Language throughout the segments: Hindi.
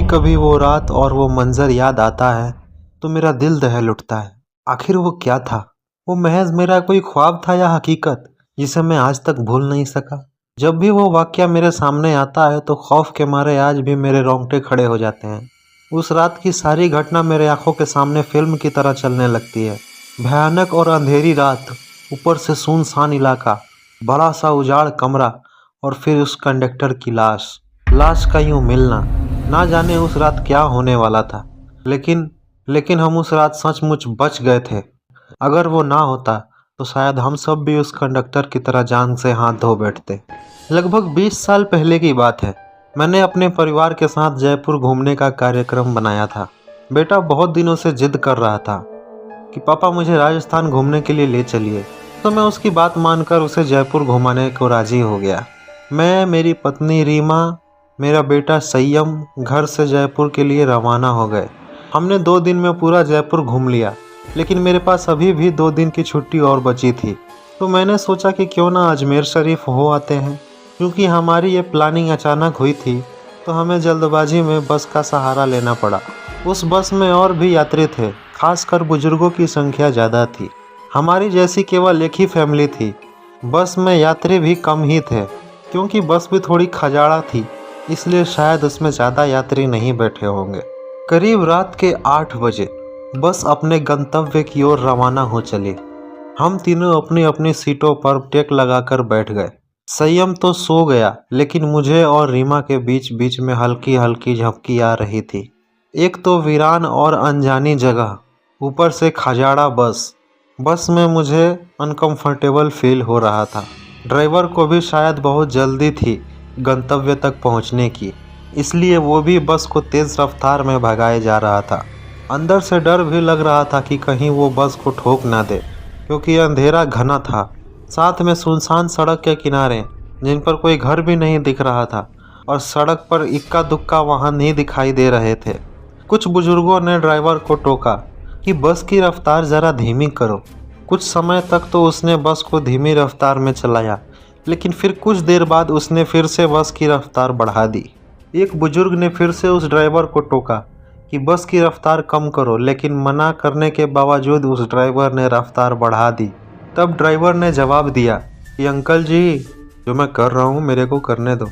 कभी कभी वो रात और वो मंजर याद आता है तो मेरा दिल दहल उठता है। आखिर वो क्या था? वो महज मेरा कोई ख्वाब था या हकीकत जिसे मैं आज तक भूल नहीं सका? जब भी वो वाकया मेरे सामने आता है तो खौफ के मारे आज भी मेरे रोंगटे खड़े हो जाते हैं। उस रात की सारी घटना मेरे आंखों के सामने फिल्म की तरह चलने लगती है। भयानक और अंधेरी रात, ऊपर से सुनसान इलाका, बड़ा सा उजाड़ कमरा और फिर उस कंडक्टर की लाश का यूं मिलना। ना जाने उस रात क्या होने वाला था, लेकिन हम उस रात सचमुच बच गए थे। अगर वो ना होता तो शायद हम सब भी उस कंडक्टर की तरह जान से हाथ धो बैठते। लगभग 20 साल पहले की बात है। मैंने अपने परिवार के साथ जयपुर घूमने का कार्यक्रम बनाया था। बेटा बहुत दिनों से जिद कर रहा था कि पापा मुझे राजस्थान घूमने के लिए ले चलिए, तो मैं उसकी बात मानकर उसे जयपुर घुमाने को राजी हो गया। मैं, मेरी पत्नी रीमा, मेरा बेटा संयम घर से जयपुर के लिए रवाना हो गए। हमने 2 दिन में पूरा जयपुर घूम लिया, लेकिन मेरे पास अभी भी 2 दिन की छुट्टी और बची थी। तो मैंने सोचा कि क्यों ना अजमेर शरीफ हो आते हैं। क्योंकि हमारी ये प्लानिंग अचानक हुई थी तो हमें जल्दबाजी में बस का सहारा लेना पड़ा। उस बस में और भी यात्री थे, खासकर बुजुर्गों की संख्या ज़्यादा थी। हमारी जैसी केवल एक ही फैमिली थी। बस में यात्री भी कम ही थे, क्योंकि बस भी थोड़ी खजाड़ा थी, इसलिए शायद उसमें ज़्यादा यात्री नहीं बैठे होंगे। करीब रात के 8 बजे बस अपने गंतव्य की ओर रवाना हो चली। हम तीनों अपनी अपनी सीटों पर टेक लगाकर बैठ गए। संयम तो सो गया, लेकिन मुझे और रीमा के बीच बीच में हल्की हल्की झपकी आ रही थी। एक तो वीरान और अनजानी जगह, ऊपर से खजाड़ा बस में मुझे अनकंफर्टेबल फील हो रहा था। ड्राइवर को भी शायद बहुत जल्दी थी गंतव्य तक पहुंचने की, इसलिए वो भी बस को तेज़ रफ्तार में भगाए जा रहा था। अंदर से डर भी लग रहा था कि कहीं वो बस को ठोक ना दे, क्योंकि अंधेरा घना था। साथ में सुनसान सड़क के किनारे जिन पर कोई घर भी नहीं दिख रहा था, और सड़क पर इक्का दुक्का वाहन नहीं दिखाई दे रहे थे। कुछ बुजुर्गों ने ड्राइवर को टोका कि बस की रफ्तार ज़रा धीमी करो। कुछ समय तक तो उसने बस को धीमी रफ्तार में चलाया, लेकिन फिर कुछ देर बाद उसने फिर से बस की रफ्तार बढ़ा दी। एक बुजुर्ग ने फिर से उस ड्राइवर को टोका कि बस की रफ्तार कम करो, लेकिन मना करने के बावजूद उस ड्राइवर ने रफ्तार बढ़ा दी। तब ड्राइवर ने जवाब दिया कि अंकल जी, जो मैं कर रहा हूँ मेरे को करने दो,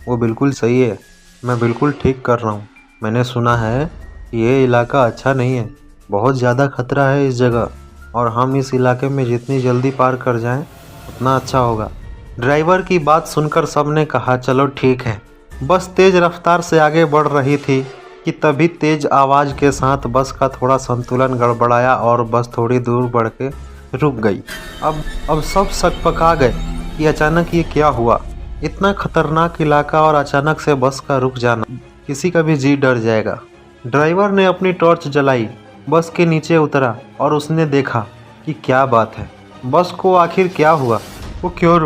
वो बिल्कुल सही है, मैं बिल्कुल ठीक कर रहा हूँ। मैंने सुना है कि ये इलाका अच्छा नहीं है, बहुत ज़्यादा खतरा है इस जगह, और हम इस इलाके में जितनी जल्दी पार कर जाएं उतना अच्छा होगा। ड्राइवर की बात सुनकर सबने कहा चलो ठीक है। बस तेज़ रफ्तार से आगे बढ़ रही थी कि तभी तेज़ आवाज़ के साथ बस का थोड़ा संतुलन गड़बड़ाया और बस थोड़ी दूर बढ़ के रुक गई। अब सब सकपका गए कि अचानक ये क्या हुआ। इतना खतरनाक इलाका और अचानक से बस का रुक जाना, किसी का भी जी डर जाएगा। ड्राइवर ने अपनी टॉर्च जलाई, बस के नीचे उतरा और उसने देखा कि क्या बात है, बस को आखिर क्या हुआ, वो क्यों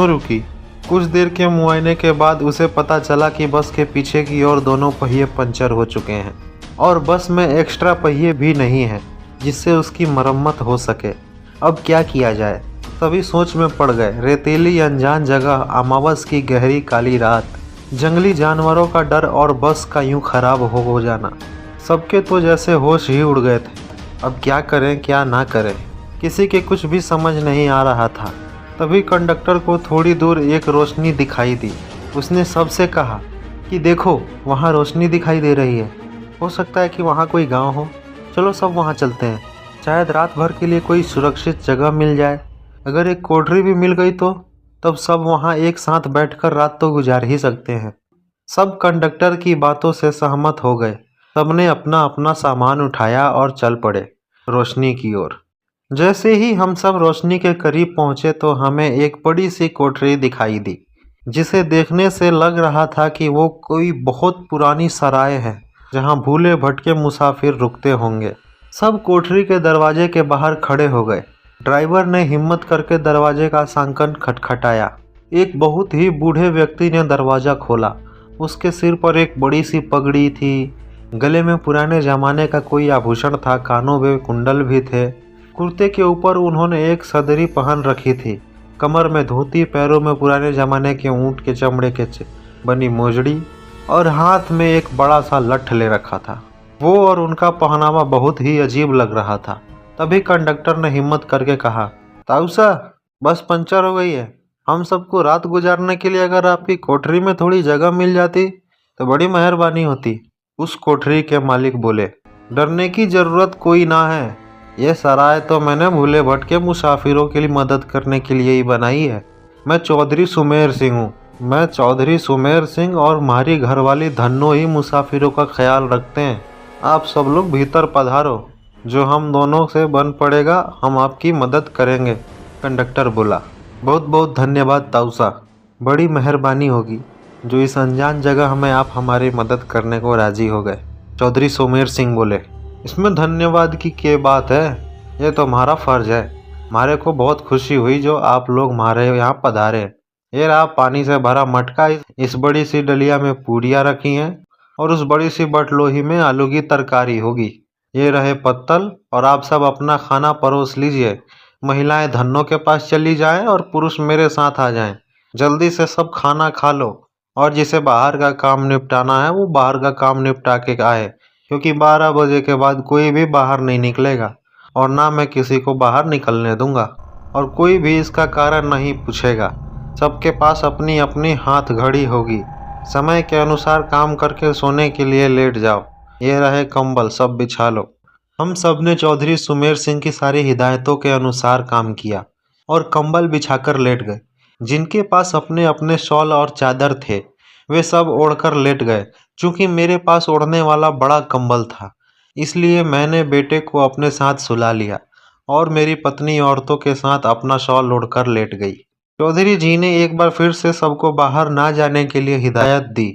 रुकी। कुछ देर के मुआयने के बाद उसे पता चला कि बस के पीछे की ओर दोनों पहिए पंचर हो चुके हैं और बस में एक्स्ट्रा पहिए भी नहीं हैं जिससे उसकी मरम्मत हो सके। अब क्या किया जाए, सभी सोच में पड़ गए। रेतीली अनजान जगह, अमावस की गहरी काली रात, जंगली जानवरों का डर और बस का यूं खराब हो जाना, सबके तो जैसे होश ही उड़ गए थे। अब क्या करें क्या ना करें, किसी के कुछ भी समझ नहीं आ रहा था। तभी कंडक्टर को थोड़ी दूर एक रोशनी दिखाई दी। उसने सबसे कहा कि देखो वहाँ रोशनी दिखाई दे रही है, हो सकता है कि वहाँ कोई गांव हो, चलो सब वहाँ चलते हैं, शायद रात भर के लिए कोई सुरक्षित जगह मिल जाए। अगर एक कोठरी भी मिल गई तो तब सब वहाँ एक साथ बैठकर रात तो गुजार ही सकते हैं। सब कंडक्टर की बातों से सहमत हो गए। सबने अपना अपना सामान उठाया और चल पड़े रोशनी की ओर। जैसे ही हम सब रोशनी के करीब पहुंचे तो हमें एक बड़ी सी कोठरी दिखाई दी, जिसे देखने से लग रहा था कि वो कोई बहुत पुरानी सराय है जहां भूले भटके मुसाफिर रुकते होंगे। सब कोठरी के दरवाजे के बाहर खड़े हो गए। ड्राइवर ने हिम्मत करके दरवाजे का सांकन खटखटाया। एक बहुत ही बूढ़े व्यक्ति ने दरवाज़ा खोला। उसके सिर पर एक बड़ी सी पगड़ी थी, गले में पुराने ज़माने का कोई आभूषण था, कानों में कुंडल भी थे। कुर्ते के ऊपर उन्होंने एक सदरी पहन रखी थी, कमर में धोती, पैरों में पुराने ज़माने के ऊँट के चमड़े के बनी मोजड़ी और हाथ में एक बड़ा सा लठ ले रखा था। वो और उनका पहनावा बहुत ही अजीब लग रहा था। तभी कंडक्टर ने हिम्मत करके कहा, ताऊसा, बस पंचर हो गई है। हम सबको रात गुजारने के लिए अगर आपकी कोठरी में थोड़ी जगह मिल जाती तो बड़ी मेहरबानी होती। उस कोठरी के मालिक बोले, डरने की जरूरत कोई ना है। ये सराय तो मैंने भूले भटके मुसाफिरों के लिए मदद करने के लिए ही बनाई है। मैं चौधरी सुमेर सिंह हूँ। मैं चौधरी सुमेर सिंह और हमारी घरवाली धन्नो ही मुसाफिरों का ख्याल रखते हैं। आप सब लोग भीतर पधारो, जो हम दोनों से बन पड़ेगा हम आपकी मदद करेंगे। कंडक्टर बोला, बहुत बहुत धन्यवाद ताऊसा, बड़ी मेहरबानी होगी जो इस अनजान जगह में आप हमारी मदद करने को राजी हो गए। चौधरी सुमेर सिंह बोले, इसमें धन्यवाद की क्या बात है, ये तो हमारा फर्ज है। हमारे को बहुत खुशी हुई जो आप लोग हमारे यहाँ पधारे। ये रहा पानी से भरा मटका, इस बड़ी सी डलिया में पूड़ियाँ रखी हैं और उस बड़ी सी बटलोही में आलू की तरकारी होगी। ये रहे पत्तल और आप सब अपना खाना परोस लीजिए। महिलाएं धन्नो के पास चली जाएं और पुरुष मेरे साथ आ जाएं। जल्दी से सब खाना खा लो और जिसे बाहर का काम निपटाना है वो बाहर का काम निपटा के आए, क्योंकि 12 बजे के बाद कोई भी बाहर नहीं निकलेगा और ना मैं किसी को बाहर निकलने दूंगा और कोई भी इसका कारण नहीं पूछेगा। सबके पास अपनी अपनी हाथ घड़ी होगी। समय के अनुसार काम करके सोने के लिए लेट जाओ। ये रहे कंबल, सब बिछा लो। हम सब ने चौधरी सुमेर सिंह की सारी हिदायतों के अनुसार काम किया और कंबल बिछाकर लेट गए। जिनके पास अपने अपने शॉल और चादर थे वे सब ओढ़कर लेट गए। चूंकि मेरे पास ओढ़ने वाला बड़ा कंबल था इसलिए मैंने बेटे को अपने साथ सुला लिया और मेरी पत्नी औरतों के साथ अपना शॉल ओढ़कर लेट गई। चौधरी जी ने एक बार फिर से सबको बाहर ना जाने के लिए हिदायत दी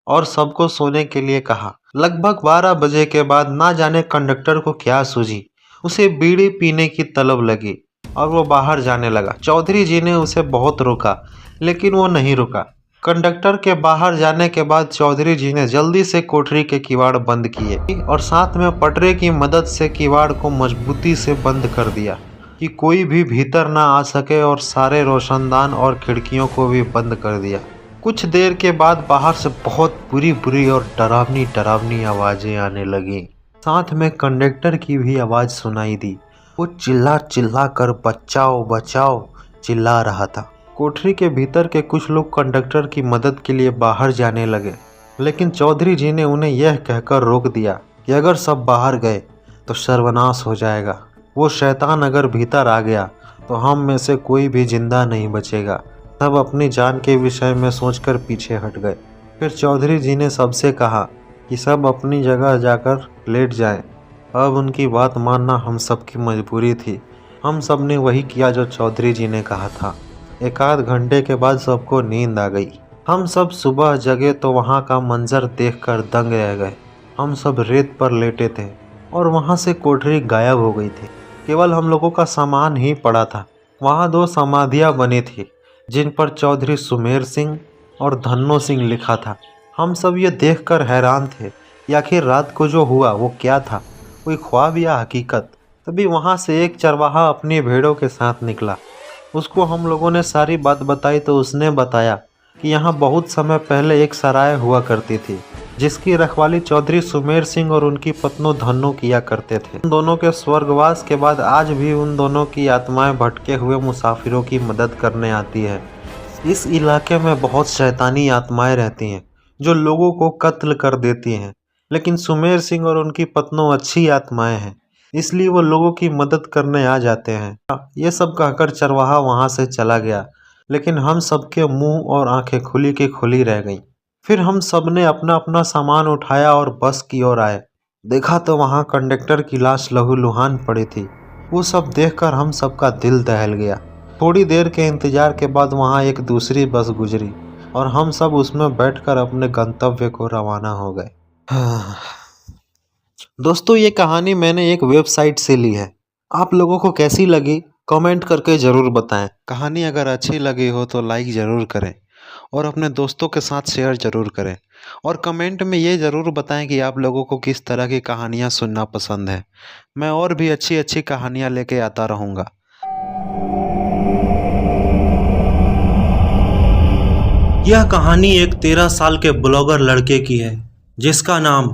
और सबको सोने के लिए कहा। लगभग 12 बजे के बाद ना जाने कंडक्टर को क्या सूझी, उसे बीड़ी पीने की तलब लगी और वो बाहर जाने लगा। चौधरी जी ने उसे बहुत रोका लेकिन वो नहीं रुका। कंडक्टर के बाहर जाने के बाद चौधरी जी ने जल्दी से कोठरी के किवाड़ बंद किए और साथ में पटरे की मदद से किवाड़ को मजबूती से बंद कर दिया कि कोई भी भीतर ना आ सके और सारे रोशनदान और खिड़कियों को भी बंद कर दिया। कुछ देर के बाद बाहर से बहुत बुरी बुरी और डरावनी डरावनी आवाज़ें आने लगीं। साथ में कंडक्टर की भी आवाज़ सुनाई दी। वो चिल्ला चिल्ला कर बचाओ बचाओ चिल्ला रहा था। कोठरी के भीतर के कुछ लोग कंडक्टर की मदद के लिए बाहर जाने लगे, लेकिन चौधरी जी ने उन्हें यह कहकर रोक दिया कि अगर सब बाहर गए तो सर्वनाश हो जाएगा। वो शैतान अगर भीतर आ गया तो हम में से कोई भी जिंदा नहीं बचेगा। सब अपनी जान के विषय में सोचकर पीछे हट गए। फिर चौधरी जी ने सबसे कहा कि सब अपनी जगह जाकर लेट जाएं। अब उनकी बात मानना हम सब की मजबूरी थी। हम सब ने वही किया जो चौधरी जी ने कहा था। एक आध घंटे के बाद सबको नींद आ गई। हम सब सुबह जगे तो वहाँ का मंजर देखकर दंग रह गए। हम सब रेत पर लेटे थे और वहाँ से कोठरी गायब हो गई थी। केवल हम लोगों का सामान ही पड़ा था। वहाँ 2 समाधियाँ बनी थी जिन पर चौधरी सुमेर सिंह और धन्नो सिंह लिखा था। हम सब ये देखकर हैरान थे कि आखिर रात को जो हुआ वो क्या था, कोई ख्वाब या हकीकत। तभी वहाँ से एक चरवाहा अपनी भेड़ों के साथ निकला। उसको हम लोगों ने सारी बात बताई तो उसने बताया कि यहाँ बहुत समय पहले एक सराय हुआ करती थी जिसकी रखवाली चौधरी सुमेर सिंह और उनकी पत्नी धन्नो किया करते थे। उन दोनों के स्वर्गवास के बाद आज भी उन दोनों की आत्माएं भटके हुए मुसाफिरों की मदद करने आती है। इस इलाके में बहुत शैतानी आत्माएं रहती हैं जो लोगों को कत्ल कर देती हैं, लेकिन सुमेर सिंह और उनकी पत्नी अच्छी आत्माएं हैं इसलिए वो लोगों की मदद करने आ जाते हैं। ये सब कहकर चरवाहा वहाँ से चला गया, लेकिन हम सबके मुंह और आंखें खुली की खुली रह गईं। फिर हम सब ने अपना अपना सामान उठाया और बस की ओर आए। देखा तो वहाँ कंडक्टर की लाश लहूलुहान पड़ी थी। वो सब देखकर हम सबका दिल दहल गया। थोड़ी देर के इंतजार के बाद वहाँ एक दूसरी बस गुजरी और हम सब उसमें बैठकर अपने गंतव्य को रवाना हो गए। दोस्तों, ये कहानी मैंने एक वेबसाइट से ली है। आप लोगों को कैसी लगी कमेंट करके ज़रूर बताएं। कहानी अगर अच्छी लगी हो तो लाइक ज़रूर करें और अपने दोस्तों के साथ शेयर ज़रूर करें और कमेंट में ये ज़रूर बताएं कि आप लोगों को किस तरह की कहानियाँ सुनना पसंद है। मैं और भी अच्छी अच्छी कहानियाँ लेके आता रहूँगा। यह कहानी एक 13 साल के ब्लॉगर लड़के की है जिसका नाम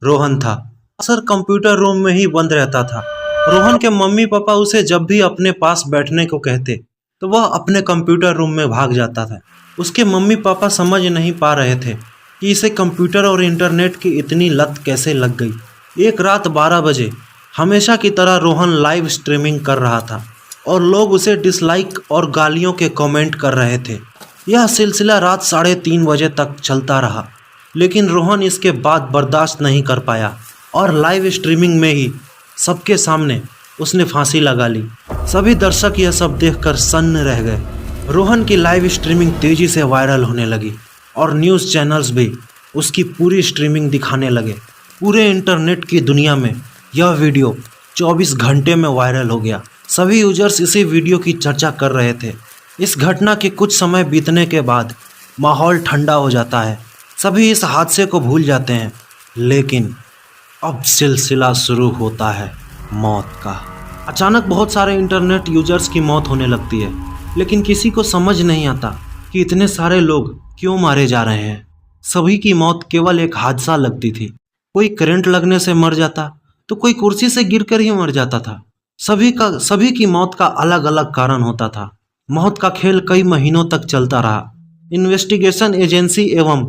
रोहन था। अक्सर कंप्यूटर रूम में ही बंद रहता था। रोहन के मम्मी पापा उसे जब भी अपने पास बैठने को कहते तो वह अपने कंप्यूटर रूम में भाग जाता था। उसके मम्मी पापा समझ नहीं पा रहे थे कि इसे कंप्यूटर और इंटरनेट की इतनी लत कैसे लग गई। एक रात 12 बजे हमेशा की तरह रोहन लाइव स्ट्रीमिंग कर रहा था और लोग उसे डिसलाइक और गालियों के कमेंट कर रहे थे। यह सिलसिला रात 3:30 बजे तक चलता रहा, लेकिन रोहन इसके बाद बर्दाश्त नहीं कर पाया और लाइव स्ट्रीमिंग में ही सबके सामने उसने फांसी लगा ली। सभी दर्शक यह सब देखकर सन्न रह गए। रोहन की लाइव स्ट्रीमिंग तेज़ी से वायरल होने लगी और न्यूज़ चैनल्स भी उसकी पूरी स्ट्रीमिंग दिखाने लगे। पूरे इंटरनेट की दुनिया में यह वीडियो 24 घंटे में वायरल हो गया। सभी यूजर्स इसी वीडियो की चर्चा कर रहे थे। इस घटना के कुछ समय बीतने के बाद माहौल ठंडा हो जाता है। सभी इस हादसे को भूल जाते हैं, लेकिन अब सिलसिला शुरू होता है मौत का। अचानक बहुत सारे इंटरनेट यूजर्स की मौत होने लगती है, लेकिन किसी को समझ नहीं आता कि इतने सारे लोग क्यों मारे जा रहे हैं। सभी की मौत केवल एक हादसा लगती थी। कोई करंट लगने से मर जाता तो कोई कुर्सी से गिरकर ही मर जाता था। सभी की मौत का अलग अलग कारण होता था। मौत का खेल कई महीनों तक चलता रहा। इन्वेस्टिगेशन एजेंसी एवं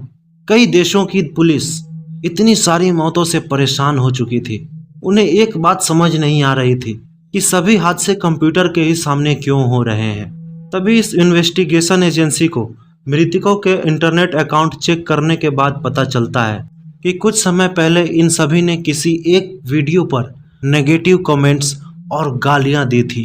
कई देशों की पुलिस इतनी सारी मौतों से परेशान हो चुकी थी। उन्हें एक बात समझ नहीं आ रही थी कि सभी हादसे कंप्यूटर के ही सामने क्यों हो रहे हैं। तभी इस इन्वेस्टिगेशन एजेंसी को मृतकों के इंटरनेट अकाउंट चेक करने के बाद पता चलता है कि कुछ समय पहले इन सभी ने किसी एक वीडियो पर नेगेटिव कमेंट्स और गालियां दी थी।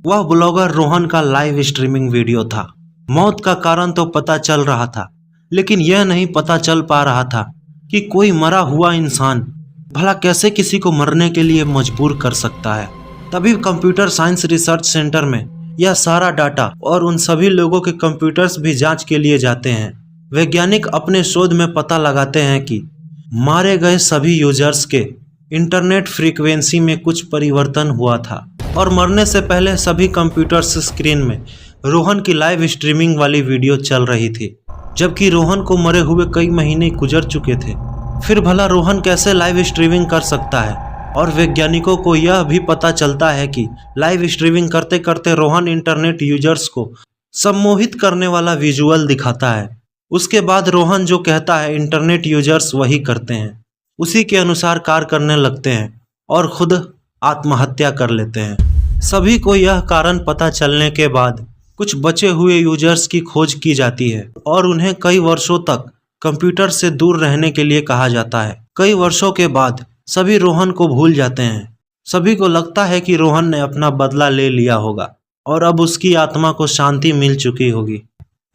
वह ब्लॉगर रोहन का लाइव स्ट्रीमिंग वीडियो था। मौत का कारण तो पता चल रहा था, लेकिन यह नहीं पता चल पा रहा था कि कोई मरा हुआ इंसान भला कैसे किसी को मरने के लिए मजबूर कर सकता है। तभी कंप्यूटर साइंस रिसर्च सेंटर में यह सारा डाटा और उन सभी लोगों के कंप्यूटर्स भी जांच के लिए जाते हैं। वैज्ञानिक अपने शोध में पता लगाते हैं कि मारे गए सभी यूजर्स के इंटरनेट फ्रीक्वेंसी में कुछ परिवर्तन हुआ था और मरने से पहले सभी कंप्यूटर्स स्क्रीन में रोहन की लाइव स्ट्रीमिंग वाली वीडियो चल रही थी, जबकि रोहन को मरे हुए कई महीने गुजर चुके थे। फिर भला रोहन कैसे लाइव स्ट्रीमिंग कर सकता है? और वैज्ञानिकों को यह भी पता चलता है कि लाइव स्ट्रीमिंग करते करते रोहन इंटरनेट यूजर्स को सम्मोहित करने वाला विजुअल दिखाता है। उसके बाद रोहन जो कहता है इंटरनेट यूजर्स वही करते हैं, उसी के अनुसार कार्य करने लगते हैं और खुद आत्महत्या कर लेते हैं। सभी को यह कारण पता चलने के बाद कुछ बचे हुए यूजर्स की खोज की जाती है और उन्हें कई वर्षों तक कंप्यूटर से दूर रहने के लिए कहा जाता है। कई वर्षों के बाद सभी रोहन को भूल जाते हैं। सभी को लगता है कि रोहन ने अपना बदला ले लिया होगा और अब उसकी आत्मा को शांति मिल चुकी होगी।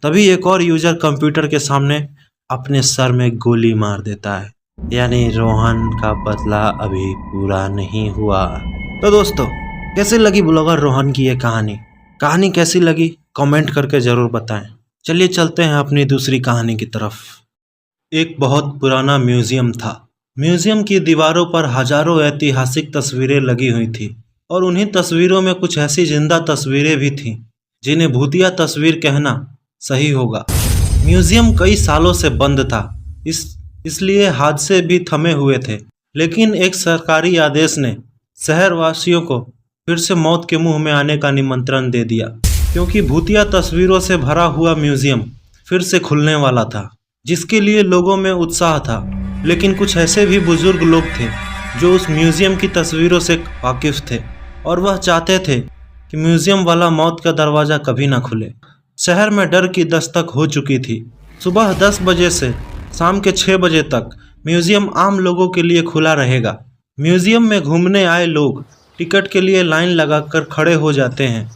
तभी एक और यूजर कंप्यूटर के सामने अपने सर में गोली मार देता है, यानी रोहन का बदला अभी पूरा नहीं हुआ। तो दोस्तों, कैसी लगी ब्लॉगर रोहन की ये कहानी कैसी लगी कमेंट करके ज़रूर बताएं। चलिए चलते हैं अपनी दूसरी कहानी की तरफ। एक बहुत पुराना म्यूज़ियम था। म्यूज़ियम की दीवारों पर हजारों ऐतिहासिक तस्वीरें लगी हुई थी और उन्हीं तस्वीरों में कुछ ऐसी जिंदा तस्वीरें भी थीं जिन्हें भूतिया तस्वीर कहना सही होगा। म्यूज़ियम कई सालों से बंद था, इसलिए हादसे भी थमे हुए थे, लेकिन एक सरकारी आदेश ने शहरवासियों को फिर से मौत के मुंह में आने का निमंत्रण दे दिया, क्योंकि भूतिया तस्वीरों से भरा हुआ म्यूज़ियम फिर से खुलने वाला था, जिसके लिए लोगों में उत्साह था। लेकिन कुछ ऐसे भी बुजुर्ग लोग थे जो उस म्यूज़ियम की तस्वीरों से वाकिफ थे और वह चाहते थे कि म्यूज़ियम वाला मौत का दरवाज़ा कभी ना खुले। शहर में डर की दस्तक हो चुकी थी। सुबह 10 बजे से शाम के 6 बजे तक म्यूज़ियम आम लोगों के लिए खुला रहेगा। म्यूज़ियम में घूमने आए लोग टिकट के लिए लाइन लगाकर खड़े हो जाते हैं।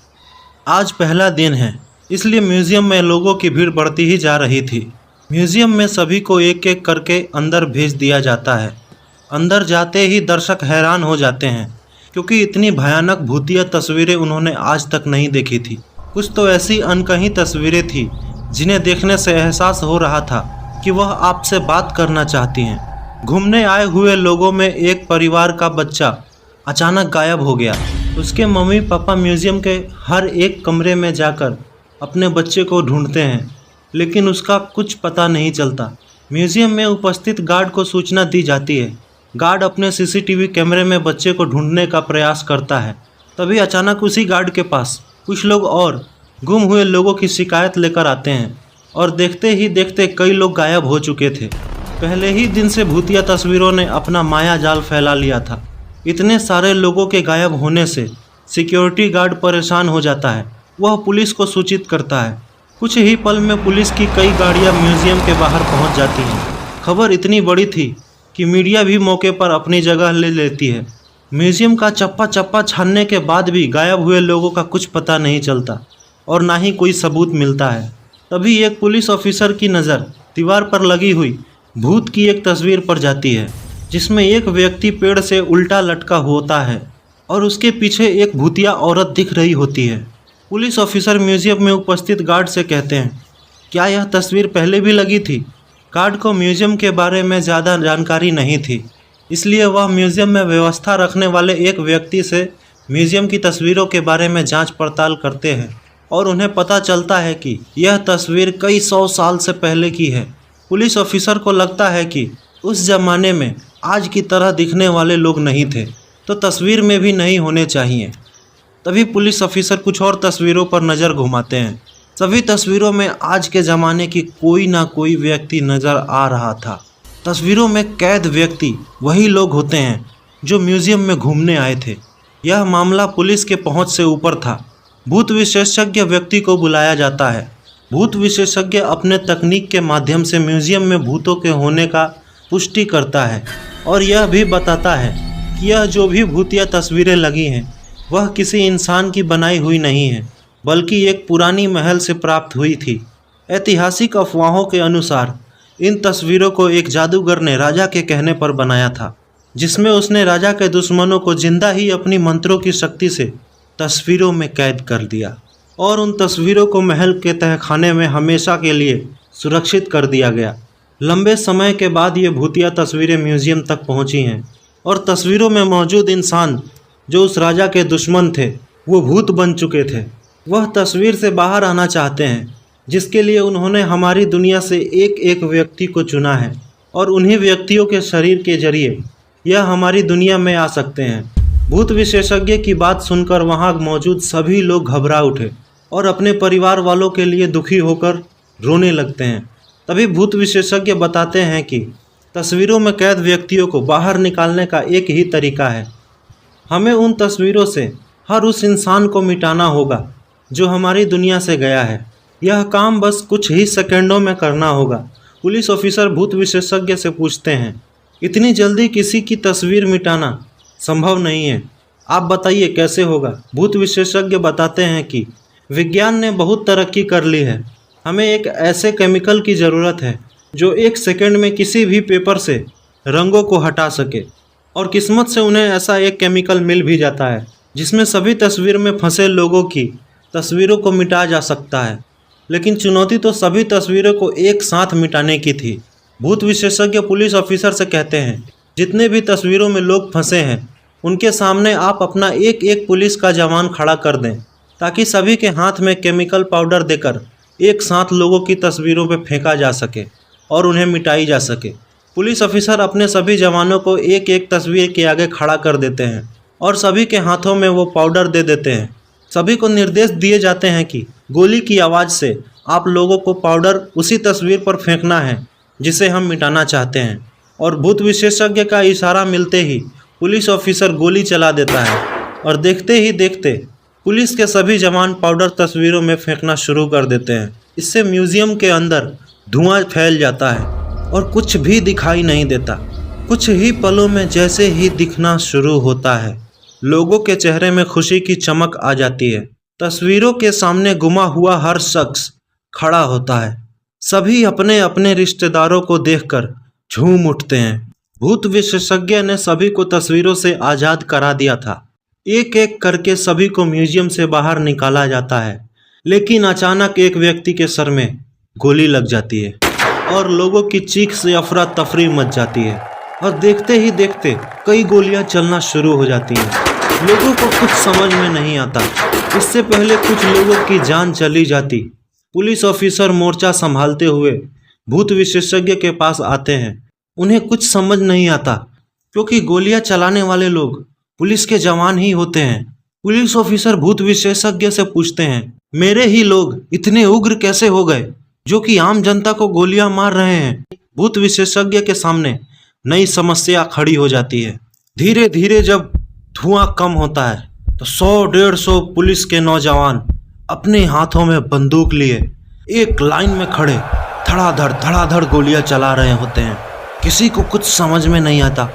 आज पहला दिन है, इसलिए म्यूज़ियम में लोगों की भीड़ बढ़ती ही जा रही थी। म्यूज़ियम में सभी को एक एक करके अंदर भेज दिया जाता है। अंदर जाते ही दर्शक हैरान हो जाते हैं, क्योंकि इतनी भयानक भूतिया तस्वीरें उन्होंने आज तक नहीं देखी थी। कुछ तो ऐसी अनकही तस्वीरें थी जिन्हें देखने से एहसास हो रहा था कि वह आपसे बात करना चाहती हैं। घूमने आए हुए लोगों में एक परिवार का बच्चा अचानक गायब हो गया। उसके मम्मी पापा म्यूज़ियम के हर एक कमरे में जाकर अपने बच्चे को ढूंढते हैं, लेकिन उसका कुछ पता नहीं चलता। म्यूजियम में उपस्थित गार्ड को सूचना दी जाती है। गार्ड अपने सीसीटीवी कैमरे में बच्चे को ढूंढने का प्रयास करता है। तभी अचानक उसी गार्ड के पास कुछ लोग और गुम हुए लोगों की शिकायत लेकर आते हैं और देखते ही देखते कई लोग गायब हो चुके थे। पहले ही दिन से भूतिया तस्वीरों ने अपना माया जाल फैला लिया था। इतने सारे लोगों के गायब होने से सिक्योरिटी गार्ड परेशान हो जाता है। वह पुलिस को सूचित करता है। कुछ ही पल में पुलिस की कई गाड़ियां म्यूजियम के बाहर पहुंच जाती हैं। खबर इतनी बड़ी थी कि मीडिया भी मौके पर अपनी जगह ले लेती है। म्यूजियम का चप्पा चप्पा छानने के बाद भी गायब हुए लोगों का कुछ पता नहीं चलता और ना ही कोई सबूत मिलता है। तभी एक पुलिस ऑफिसर की नज़र दीवार पर लगी हुई भूत की एक तस्वीर पर जाती है, जिसमें एक व्यक्ति पेड़ से उल्टा लटका होता है और उसके पीछे एक भूतिया औरत दिख रही होती है। पुलिस ऑफिसर म्यूजियम में उपस्थित गार्ड से कहते हैं, क्या यह तस्वीर पहले भी लगी थी? गार्ड को म्यूजियम के बारे में ज़्यादा जानकारी नहीं थी, इसलिए वह म्यूजियम में व्यवस्था रखने वाले एक व्यक्ति से म्यूजियम की तस्वीरों के बारे में जांच पड़ताल करते हैं और उन्हें पता चलता है कि यह तस्वीर कई 100 साल से पहले की है। पुलिस ऑफिसर को लगता है कि उस ज़माने में आज की तरह दिखने वाले लोग नहीं थे, तो तस्वीर में भी नहीं होने चाहिए। तभी पुलिस ऑफिसर कुछ और तस्वीरों पर नज़र घुमाते हैं। सभी तस्वीरों में आज के ज़माने की कोई ना कोई व्यक्ति नज़र आ रहा था। तस्वीरों में कैद व्यक्ति वही लोग होते हैं जो म्यूजियम में घूमने आए थे। यह मामला पुलिस के पहुंच से ऊपर था। भूत विशेषज्ञ व्यक्ति को बुलाया जाता है। भूत विशेषज्ञ अपने तकनीक के माध्यम से म्यूजियम में भूतों के होने का पुष्टि करता है और यह भी बताता है कि यह जो भी भूतिया तस्वीरें लगी हैं वह किसी इंसान की बनाई हुई नहीं है, बल्कि एक पुरानी महल से प्राप्त हुई थी। ऐतिहासिक अफवाहों के अनुसार इन तस्वीरों को एक जादूगर ने राजा के कहने पर बनाया था, जिसमें उसने राजा के दुश्मनों को जिंदा ही अपनी मंत्रों की शक्ति से तस्वीरों में कैद कर दिया और उन तस्वीरों को महल के तहखाने में हमेशा के लिए सुरक्षित कर दिया गया। लंबे समय के बाद ये भूतिया तस्वीरें म्यूजियम तक पहुंची हैं और तस्वीरों में मौजूद इंसान जो उस राजा के दुश्मन थे वो भूत बन चुके थे। वह तस्वीर से बाहर आना चाहते हैं, जिसके लिए उन्होंने हमारी दुनिया से एक एक व्यक्ति को चुना है और उन्हीं व्यक्तियों के शरीर के जरिए यह हमारी दुनिया में आ सकते हैं। भूत विशेषज्ञ की बात सुनकर वहां मौजूद सभी लोग घबरा उठे और अपने परिवार वालों के लिए दुखी होकर रोने लगते हैं। तभी भूत विशेषज्ञ बताते हैं कि तस्वीरों में कैद व्यक्तियों को बाहर निकालने का एक ही तरीका है। हमें उन तस्वीरों से हर उस इंसान को मिटाना होगा जो हमारी दुनिया से गया है। यह काम बस कुछ ही सेकंडों में करना होगा। पुलिस ऑफिसर भूत विशेषज्ञ से पूछते हैं, इतनी जल्दी किसी की तस्वीर मिटाना संभव नहीं है, आप बताइए कैसे होगा? भूत विशेषज्ञ बताते हैं कि विज्ञान ने बहुत तरक्की कर ली है। हमें एक ऐसे केमिकल की ज़रूरत है जो 1 सेकंड में किसी भी पेपर से रंगों को हटा सके, और किस्मत से उन्हें ऐसा एक केमिकल मिल भी जाता है जिसमें सभी तस्वीर में फंसे लोगों की तस्वीरों को मिटा जा सकता है। लेकिन चुनौती तो सभी तस्वीरों को एक साथ मिटाने की थी। भूत विशेषज्ञ पुलिस ऑफिसर से कहते हैं, जितने भी तस्वीरों में लोग फंसे हैं उनके सामने आप अपना एक एक पुलिस का जवान खड़ा कर दें, ताकि सभी के हाथ में केमिकल पाउडर देकर एक साथ लोगों की तस्वीरों पर फेंका जा सके और उन्हें मिटाई जा सके। पुलिस ऑफिसर अपने सभी जवानों को एक एक तस्वीर के आगे खड़ा कर देते हैं और सभी के हाथों में वो पाउडर दे देते हैं। सभी को निर्देश दिए जाते हैं कि गोली की आवाज़ से आप लोगों को पाउडर उसी तस्वीर पर फेंकना है जिसे हम मिटाना चाहते हैं। और भूत विशेषज्ञ का इशारा मिलते ही पुलिस ऑफिसर गोली चला देता है और देखते ही देखते पुलिस के सभी जवान पाउडर तस्वीरों में फेंकना शुरू कर देते हैं। इससे म्यूजियम के अंदर धुआं फैल जाता है और कुछ भी दिखाई नहीं देता। कुछ ही पलों में जैसे ही दिखना शुरू होता है, लोगों के चेहरे में खुशी की चमक आ जाती है। तस्वीरों के सामने गुमा हुआ हर शख्स खड़ा होता है। सभी अपने अपने रिश्तेदारों को देखकर झूम उठते हैं। भूत विशेषज्ञ ने सभी को तस्वीरों से आज़ाद करा दिया था। एक एक करके सभी को म्यूजियम से बाहर निकाला जाता है, लेकिन अचानक एक व्यक्ति के सर में गोली लग जाती है और लोगों की चीख से अफरा तफरी मच जाती है और देखते ही देखते कई गोलियां चलना शुरू हो जाती हैं। लोगों को कुछ समझ में नहीं आता। इससे पहले कुछ लोगों की जान चली जाती, पुलिस ऑफिसर मोर्चा संभालते हुए भूत विशेषज्ञ के पास आते हैं। उन्हें कुछ समझ नहीं आता क्योंकि गोलियां चलाने वाले लोग पुलिस के जवान ही होते हैं। पुलिस ऑफिसर भूत विशेषज्ञ से पूछते हैं, मेरे ही लोग इतने उग्र कैसे हो गए जो कि आम जनता को गोलियां मार रहे हैं। भूत विशेषज्ञ के सामने नई समस्या खड़ी हो जाती है। धीरे धीरे जब धुआं कम होता है तो 100-150 पुलिस के नौजवान अपने हाथों में बंदूक लिए एक लाइन में खड़े धड़ाधड़ गोलियां चला रहे होते हैं। किसी को कुछ समझ में नहीं आता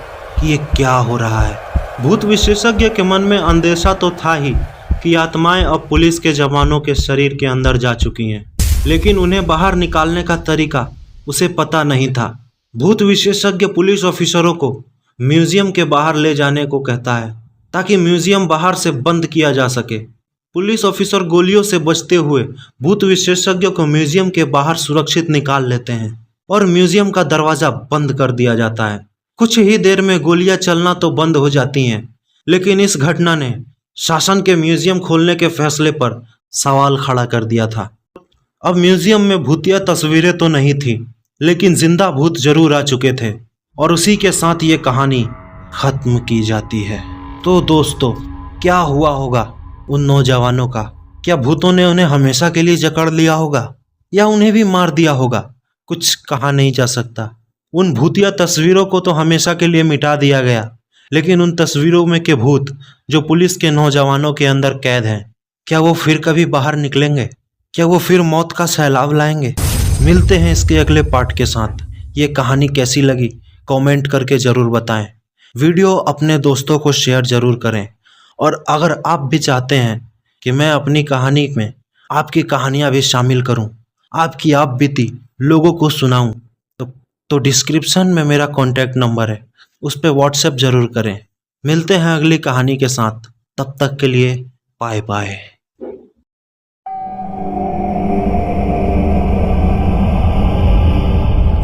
कि ये क्या हो रहा है। भूत विशेषज्ञ के मन में अंदेशा तो था ही कि आत्माएं अब पुलिस के जवानों के शरीर के अंदर जा चुकी हैं, लेकिन उन्हें बाहर निकालने का तरीका उसे पता नहीं था। भूत विशेषज्ञ पुलिस ऑफिसरों को म्यूजियम के बाहर ले जाने को कहता है ताकि म्यूजियम बाहर से बंद किया जा सके। पुलिस ऑफिसर गोलियों से बचते हुए भूत विशेषज्ञों को म्यूजियम के बाहर सुरक्षित निकाल लेते हैं और म्यूजियम का दरवाजा बंद कर दिया जाता है। कुछ ही देर में गोलियां चलना तो बंद हो जाती हैं, लेकिन इस घटना ने शासन के म्यूजियम खोलने के फैसले पर सवाल खड़ा कर दिया था। अब म्यूजियम में भूतिया तस्वीरें तो नहीं थी, लेकिन जिंदा भूत जरूर आ चुके थे और उसी के साथ ये कहानी खत्म की जाती है। तो दोस्तों, क्या हुआ होगा उन नौजवानों का? क्या भूतों ने उन्हें हमेशा के लिए जकड़ लिया होगा या उन्हें भी मार दिया होगा? कुछ कहा नहीं जा सकता। उन भूतिया तस्वीरों को तो हमेशा के लिए मिटा दिया गया, लेकिन उन तस्वीरों में के भूत जो पुलिस के नौजवानों के अंदर कैद हैं, क्या वो फिर कभी बाहर निकलेंगे? क्या वो फिर मौत का सैलाब लाएंगे? मिलते हैं इसके अगले पार्ट के साथ। ये कहानी कैसी लगी कमेंट करके ज़रूर बताएं। वीडियो अपने दोस्तों को शेयर ज़रूर करें, और अगर आप भी चाहते हैं कि मैं अपनी कहानी में आपकी कहानियाँ भी शामिल करूं, आपकी आप बीती लोगों को सुनाऊं, तो डिस्क्रिप्शन में मेरा कॉन्टैक्ट नंबर है, उस पर व्हाट्सएप ज़रूर करें। मिलते हैं अगली कहानी के साथ, तब तक के लिए बाय बाय।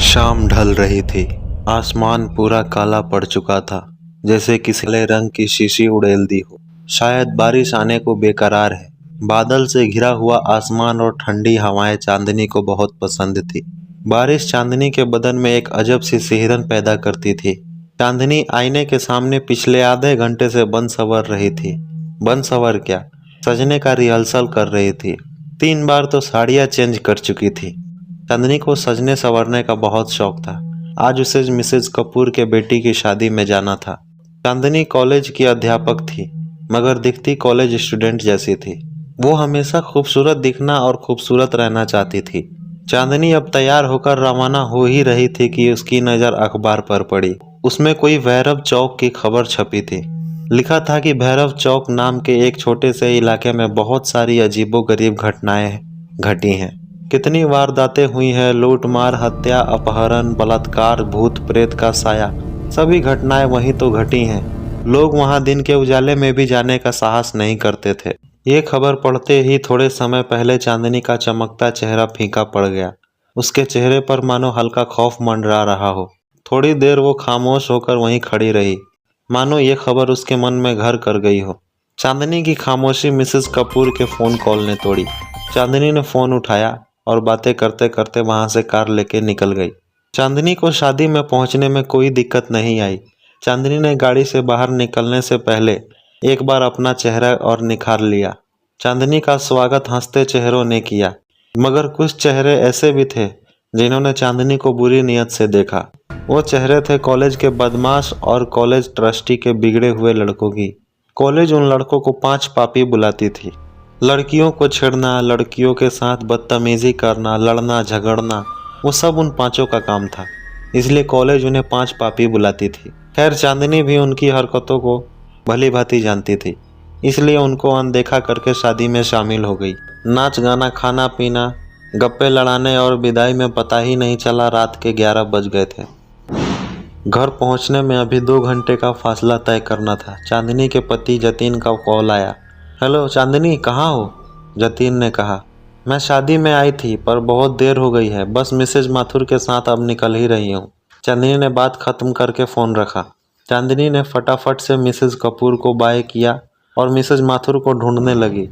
शाम ढल रही थी। आसमान पूरा काला पड़ चुका था, जैसे किसी काले रंग की शीशी उड़ेल दी हो। शायद बारिश आने को बेकरार है। बादल से घिरा हुआ आसमान और ठंडी हवाएं चांदनी को बहुत पसंद थी। बारिश चांदनी के बदन में एक अजब सी सिहरन पैदा करती थी। चांदनी आईने के सामने पिछले आधे घंटे से बन संवर रही थी। बन संवर क्या, सजने का रिहर्सल कर रही थी। 3 बार तो साड़ियाँ चेंज कर चुकी थी। चांदनी को सजने संवरने का बहुत शौक था। आज उसे मिसेज कपूर के बेटी की शादी में जाना था। चांदनी कॉलेज की अध्यापक थी, मगर दिखती कॉलेज स्टूडेंट जैसी थी। वो हमेशा खूबसूरत दिखना और खूबसूरत रहना चाहती थी। चांदनी अब तैयार होकर रवाना हो ही रही थी कि उसकी नज़र अखबार पर पड़ी। उसमें कोई भैरव चौक की खबर छपी थी। लिखा था कि भैरव चौक नाम के एक छोटे से इलाके में बहुत सारी अजीबोगरीब घटनाएं घटी हैं। कितनी वारदातें हुई हैं, लूट मार, हत्या, अपहरण, बलात्कार, भूत प्रेत का साया, सभी घटनाएं वहीं तो घटी हैं। लोग वहां दिन के उजाले में भी जाने का साहस नहीं करते थे। ये खबर पढ़ते ही थोड़े समय पहले चांदनी का चमकता चेहरा फीका पड़ गया। उसके चेहरे पर मानो हल्का खौफ मंडरा रहा हो। थोड़ी देर वो खामोश होकर वहीं खड़ी रही, मानो ये खबर उसके मन में घर कर गई हो। चांदनी की खामोशी मिसेस कपूर के फ़ोन कॉल ने तोड़ी। चांदनी ने फ़ोन उठाया और बातें करते करते वहाँ से कार लेके निकल गई। चांदनी को शादी में पहुँचने में कोई दिक्कत नहीं आई। चांदनी ने गाड़ी से बाहर निकलने से पहले एक बार अपना चेहरा और निखार लिया। चांदनी का स्वागत हंसते चेहरों ने किया, मगर कुछ चेहरे ऐसे भी थे जिन्होंने चांदनी को बुरी नियत से देखा। वो चेहरे थे कॉलेज के बदमाश और कॉलेज ट्रस्टी के बिगड़े हुए लड़कों की। कॉलेज उन लड़कों को 5 पापी बुलाती थी। लड़कियों को छेड़ना, लड़कियों के साथ बदतमीजी करना, लड़ना झगड़ना, वो सब उन 5 का काम था। इसलिए कॉलेज उन्हें 5 पापी बुलाती थी। खैर, चांदनी भी उनकी हरकतों को भली भांति जानती थी, इसलिए उनको अनदेखा करके शादी में शामिल हो गई। नाच गाना, खाना पीना, गप्पे लड़ाने और विदाई में पता ही नहीं चला रात के 11 बज गए थे। घर पहुंचने में अभी 2 घंटे का फासला तय करना था। चांदनी के पति जतीन का कॉल आया। हेलो चांदनी, कहाँ हो? जतीन ने कहा, मैं शादी में आई थी पर बहुत देर हो गई है, बस मिसेज माथुर के साथ अब निकल ही रही हूँ। चांदनी ने बात खत्म करके फ़ोन रखा। चांदनी ने फटाफट से मिसेज कपूर को बाय किया और मिसेज माथुर को ढूंढने लगी।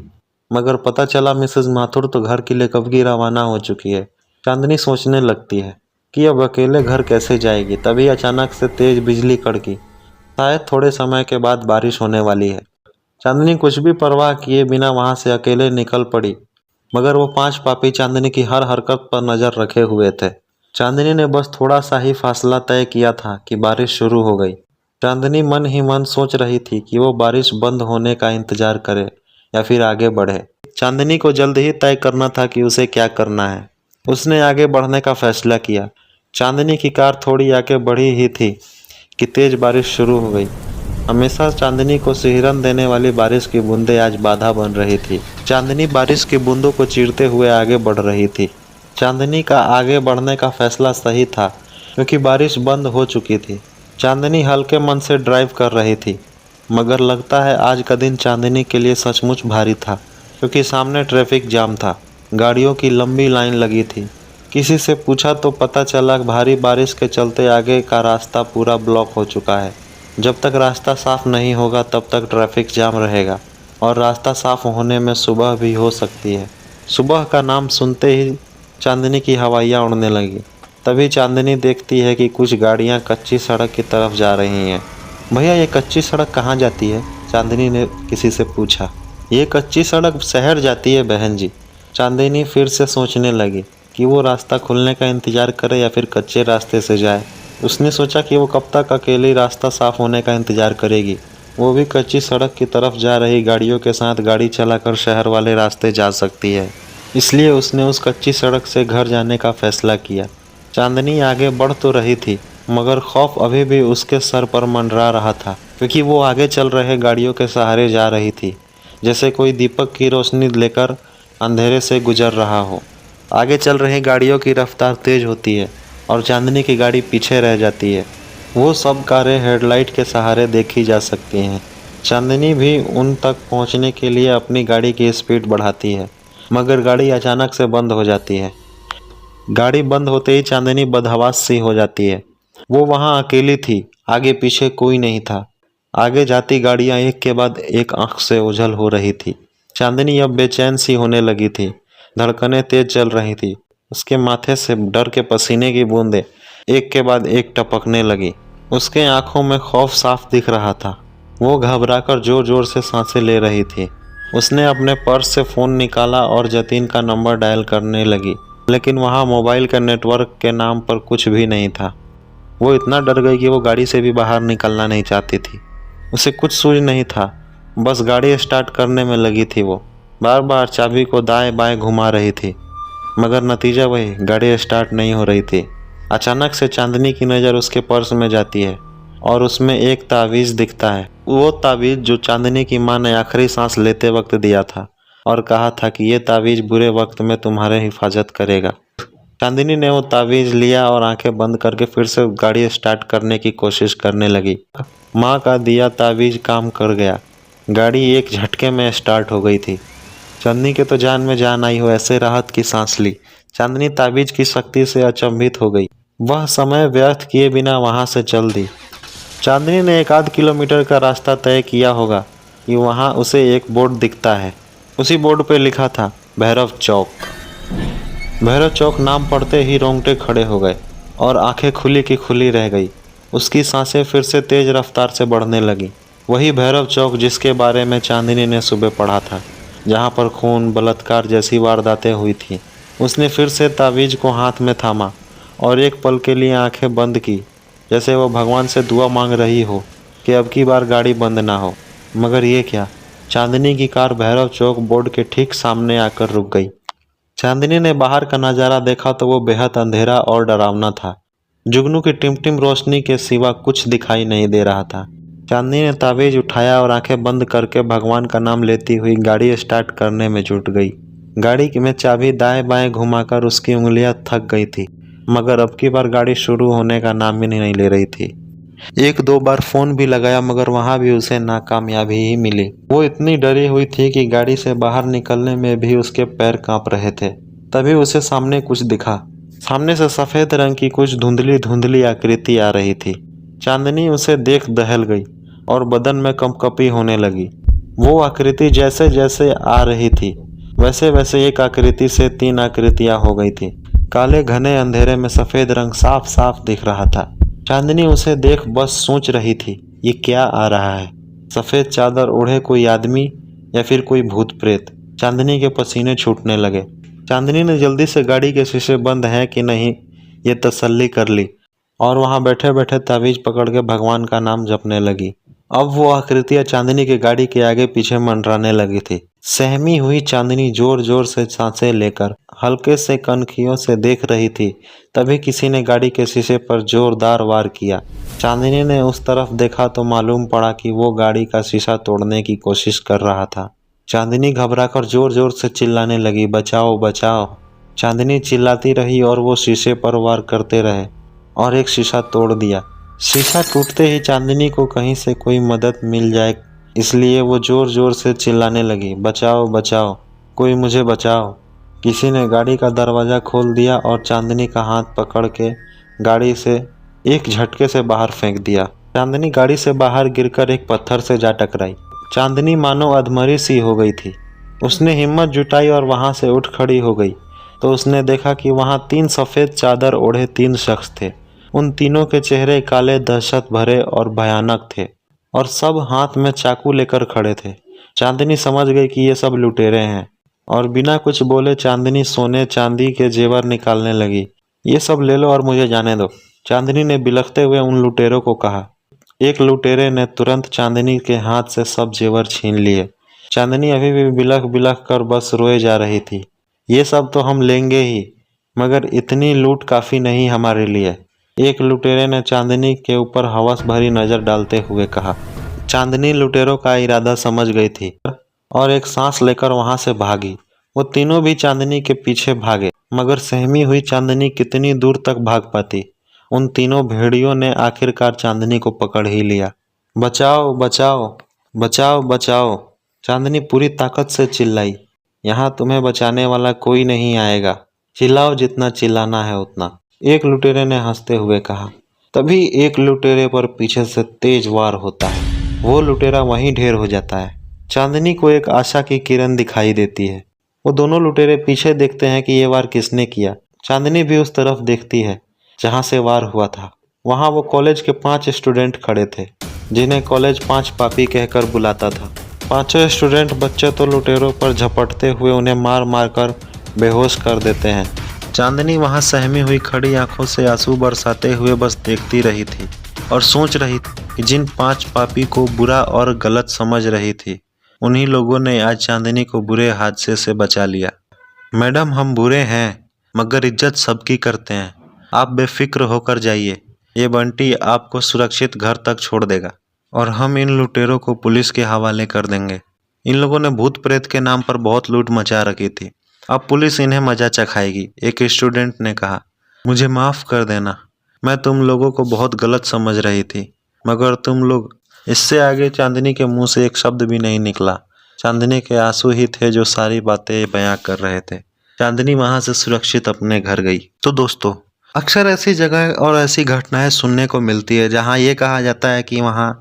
मगर पता चला मिसेस माथुर तो घर के लिए कब की रवाना हो चुकी है। चांदनी सोचने लगती है कि अब अकेले घर कैसे जाएगी। तभी अचानक से तेज बिजली कड़की। शायद थोड़े समय के बाद बारिश होने वाली है। चांदनी कुछ भी परवाह किए बिना वहां से अकेले निकल पड़ी, मगर वो 5 पापी चांदनी की हर हरकत पर नजर रखे हुए थे। चांदनी ने बस थोड़ा सा ही फासला तय किया था कि बारिश शुरू हो गई। चांदनी मन ही मन सोच रही थी कि वो बारिश बंद होने का इंतजार करे या फिर आगे बढ़े। चांदनी को जल्द ही तय करना था कि उसे क्या करना है। उसने आगे बढ़ने का फैसला किया। चांदनी की कार थोड़ी आगे बढ़ी ही थी कि तेज बारिश शुरू हो गई। हमेशा चांदनी को सिहरन देने वाली बारिश की बूंदें आज बाधा बन रही थी। चांदनी बारिश की बूंदों को चीरते हुए आगे बढ़ रही थी। चांदनी का आगे बढ़ने का फैसला सही था क्योंकि बारिश बंद हो चुकी थी। चांदनी हल्के मन से ड्राइव कर रही थी, मगर लगता है आज का दिन चांदनी के लिए सचमुच भारी था क्योंकि सामने ट्रैफिक जाम था। गाड़ियों की लंबी लाइन लगी थी। किसी से पूछा तो पता चला भारी बारिश के चलते आगे का रास्ता पूरा ब्लॉक हो चुका है। जब तक रास्ता साफ नहीं होगा तब तक ट्रैफिक जाम रहेगा और रास्ता साफ होने में सुबह भी हो सकती है। सुबह का नाम सुनते ही चांदनी की हवाइयाँ उड़ने लगी। तभी चांदनी देखती है कि कुछ गाड़ियाँ कच्ची सड़क की तरफ जा रही हैं। भैया, ये कच्ची सड़क कहाँ जाती है? चांदनी ने किसी से पूछा। ये कच्ची सड़क शहर जाती है बहन जी। चांदनी फिर से सोचने लगी कि वो रास्ता खुलने का इंतजार करे या फिर कच्चे रास्ते से जाए। उसने सोचा कि वो कब तक अकेली रास्ता साफ होने का इंतजार करेगी। वो भी कच्ची सड़क की तरफ जा रही गाड़ियों के साथ गाड़ी चलाकर शहर वाले रास्ते जा सकती है। इसलिए उसने उस कच्ची सड़क से घर जाने का फैसला किया। चांदनी आगे बढ़ तो रही थी, मगर खौफ अभी भी उसके सर पर मंडरा रहा था क्योंकि वो आगे चल रहे गाड़ियों के सहारे जा रही थी, जैसे कोई दीपक की रोशनी लेकर अंधेरे से गुजर रहा हो। आगे चल रही गाड़ियों की रफ्तार तेज होती है और चांदनी की गाड़ी पीछे रह जाती है। वो सब कारें हेडलाइट के सहारे देखी जा सकती हैं। चांदनी भी उन तक पहुंचने के लिए अपनी गाड़ी की स्पीड बढ़ाती है, मगर गाड़ी अचानक से बंद हो जाती है। गाड़ी बंद होते ही चांदनी बदहवास सी हो जाती है। वो वहां अकेली थी, आगे पीछे कोई नहीं था। आगे जाती गाड़ियां एक के बाद एक आंख से ओझल हो रही थी। चांदनी अब बेचैन सी होने लगी थी। धड़कनें तेज चल रही थी। उसके माथे से डर के पसीने की बूंदें एक के बाद एक टपकने लगी। उसके आंखों में खौफ साफ दिख रहा था। वो घबराकर जोर जोर से सांसें ले रही थी। उसने अपने पर्स से फ़ोन निकाला और जतीन का नंबर डायल करने लगी, लेकिन वहाँ मोबाइल के नेटवर्क के नाम पर कुछ भी नहीं था। वो इतना डर गई कि वो गाड़ी से भी बाहर निकलना नहीं चाहती थी। उसे कुछ सूझ नहीं था, बस गाड़ी स्टार्ट करने में लगी थी। वो बार बार चाबी को दाएं बाएं घुमा रही थी, मगर नतीजा वही, गाड़ी स्टार्ट नहीं हो रही थी। अचानक से चांदनी की नज़र उसके पर्स में जाती है और उसमें एक तावीज़ दिखता है। वो तावीज़ जो चांदनी की माँ ने आखिरी सांस लेते वक्त दिया था और कहा था कि ये तावीज़ बुरे वक्त में तुम्हारे हिफाजत करेगा। चांदनी ने वो तावीज़ लिया और आंखें बंद करके फिर से गाड़ी स्टार्ट करने की कोशिश करने लगी। माँ का दिया तावीज़ काम कर गया। गाड़ी एक झटके में स्टार्ट हो गई थी। चांदनी के तो जान में जान आई हो ऐसे राहत की सांस ली। चांदनी ताबीज की शक्ति से अचंभित हो गई। वह समय व्यर्थ किए बिना वहां से चल दी। चांदनी ने 1 आध किलोमीटर का रास्ता तय किया होगा कि वहां उसे एक बोर्ड दिखता है। उसी बोर्ड पर लिखा था भैरव चौक। भैरव चौक नाम पढ़ते ही रोंगटे खड़े हो गए और आंखें खुली की खुली रह गई। उसकी सांसें फिर से तेज रफ्तार से बढ़ने लगी। वही भैरव चौक जिसके बारे में चांदनी ने सुबह पढ़ा था, जहाँ पर खून, बलात्कार जैसी वारदातें हुई थी। उसने फिर से तावीज़ को हाथ में थामा और एक पल के लिए आंखें बंद की, जैसे वो भगवान से दुआ मांग रही हो कि अब की बार गाड़ी बंद ना हो। मगर ये क्या, चांदनी की कार भैरव चौक बोर्ड के ठीक सामने आकर रुक गई। चांदनी ने बाहर का नज़ारा देखा तो वो बेहद अंधेरा और डरावना था। जुगनू की टिमटिम रोशनी के सिवा कुछ दिखाई नहीं दे रहा था। चांदनी ने तावीज़ उठाया और आंखें बंद करके भगवान का नाम लेती हुई गाड़ी स्टार्ट करने में जुट गई। गाड़ी में चाबी दाएं बाएं घुमाकर उसकी उंगलियां थक गई थी, मगर अब की बार गाड़ी शुरू होने का नाम ही नहीं ले रही थी। 1-2 बार फ़ोन भी लगाया, मगर वहां भी उसे नाकामयाबी ही मिली। वो इतनी डरी हुई थी कि गाड़ी से बाहर निकलने में भी उसके पैर कांप रहे थे। तभी उसे सामने कुछ दिखा। सामने से सफ़ेद रंग की कुछ धुंधली धुंधली आकृति आ रही थी। चांदनी उसे देख दहल गई और बदन में कंपकपी होने लगी। वो आकृति जैसे जैसे आ रही थी वैसे वैसे एक आकृति से 3 आकृतियां हो गई थी। काले घने अंधेरे में सफेद रंग साफ साफ दिख रहा था। चांदनी उसे देख बस सोच रही थी, ये क्या आ रहा है? सफेद चादर ओढ़े कोई आदमी या फिर कोई भूत प्रेत? चांदनी के पसीने छूटने लगे। चांदनी ने जल्दी से गाड़ी के शीशे बंद हैं कि नहीं ये तसल्ली कर ली और वहां बैठे बैठे ताबीज पकड़ के भगवान का नाम जपने लगी। अब वो आकृतियां चांदनी की गाड़ी के आगे पीछे मंडराने लगी थी। सहमी हुई चांदनी जोर जोर से सांसें लेकर हल्के से कनखियों से देख रही थी। तभी किसी ने गाड़ी के शीशे पर जोरदार वार किया। चांदनी ने उस तरफ देखा तो मालूम पड़ा कि वो गाड़ी का शीशा तोड़ने की कोशिश कर रहा था। चांदनी घबराकर जोर जोर से चिल्लाने लगी, बचाओ बचाओ। चांदनी चिल्लाती रही और वो शीशे पर वार करते रहे और एक शीशा तोड़ दिया। शीशा टूटते ही चांदनी को कहीं से कोई मदद मिल जाए इसलिए वो जोर जोर से चिल्लाने लगी, बचाओ बचाओ, कोई मुझे बचाओ। किसी ने गाड़ी का दरवाज़ा खोल दिया और चांदनी का हाथ पकड़ के गाड़ी से एक झटके से बाहर फेंक दिया। चांदनी गाड़ी से बाहर गिरकर एक पत्थर से जा टकराई। चांदनी मानो अधमरी सी हो गई थी। उसने हिम्मत जुटाई और वहाँ से उठ खड़ी हो गई तो उसने देखा कि वहाँ 3 सफ़ेद चादर ओढ़े 3 शख्स थे। उन तीनों के चेहरे काले, दहशत भरे और भयानक थे और सब हाथ में चाकू लेकर खड़े थे। चांदनी समझ गई कि ये सब लुटेरे हैं और बिना कुछ बोले चांदनी सोने चांदी के जेवर निकालने लगी। ये सब ले लो और मुझे जाने दो, चांदनी ने बिलखते हुए उन लुटेरों को कहा। एक लुटेरे ने तुरंत चांदनी के हाथ से सब जेवर छीन लिए। चांदनी अभी भी बिलख बिलख कर बस रोए जा रही थी। ये सब तो हम लेंगे ही, मगर इतनी लूट काफ़ी नहीं हमारे लिए, एक लुटेरे ने चांदनी के ऊपर हवस भरी नज़र डालते हुए कहा। चांदनी लुटेरों का इरादा समझ गई थी और एक सांस लेकर वहां से भागी। वो तीनों भी चांदनी के पीछे भागे, मगर सहमी हुई चांदनी कितनी दूर तक भाग पाती। उन तीनों भेड़ियों ने आखिरकार चांदनी को पकड़ ही लिया। बचाओ बचाओ बचाओ बचाओ, चांदनी पूरी ताकत से चिल्लाई। यहाँ तुम्हें बचाने वाला कोई नहीं आएगा, चिल्लाओ जितना चिल्लाना है उतना, एक लुटेरे ने हंसते हुए कहा। तभी एक लुटेरे पर पीछे से तेज वार होता है। वो लुटेरा वहीं ढेर हो जाता है। चांदनी को एक आशा की किरण दिखाई देती है। वो दोनों लुटेरे पीछे देखते हैं कि ये वार किसने किया। चांदनी भी उस तरफ देखती है जहाँ से वार हुआ था। वहाँ वो कॉलेज के 5 स्टूडेंट खड़े थे जिन्हें कॉलेज 5 पापी कहकर बुलाता था। 5 स्टूडेंट बच्चे तो लुटेरों पर झपटते हुए उन्हें मार मार कर बेहोश कर देते हैं। चांदनी वहां सहमी हुई खड़ी आंखों से आंसू बरसाते हुए बस देखती रही थी और सोच रही थी कि जिन 5 पापी को बुरा और गलत समझ रही थी उन्हीं लोगों ने आज चांदनी को बुरे हादसे से बचा लिया। मैडम, हम बुरे हैं मगर इज्जत सबकी करते हैं, आप बेफिक्र होकर जाइए, ये बंटी आपको सुरक्षित घर तक छोड़ देगा और हम इन लुटेरों को पुलिस के हवाले कर देंगे। इन लोगों ने भूत प्रेत के नाम पर बहुत लूट मचा रखी थी, अब पुलिस इन्हें मजा चखाएगी, एक स्टूडेंट ने कहा। मुझे माफ़ कर देना, मैं तुम लोगों को बहुत गलत समझ रही थी, मगर तुम लोग। इससे आगे चांदनी के मुंह से एक शब्द भी नहीं निकला। चांदनी के आंसू ही थे जो सारी बातें बयां कर रहे थे। चांदनी वहां से सुरक्षित अपने घर गई। तो दोस्तों, अक्सर ऐसी जगह और ऐसी घटनाएं सुनने को मिलती है जहां ये कहा जाता है कि वहां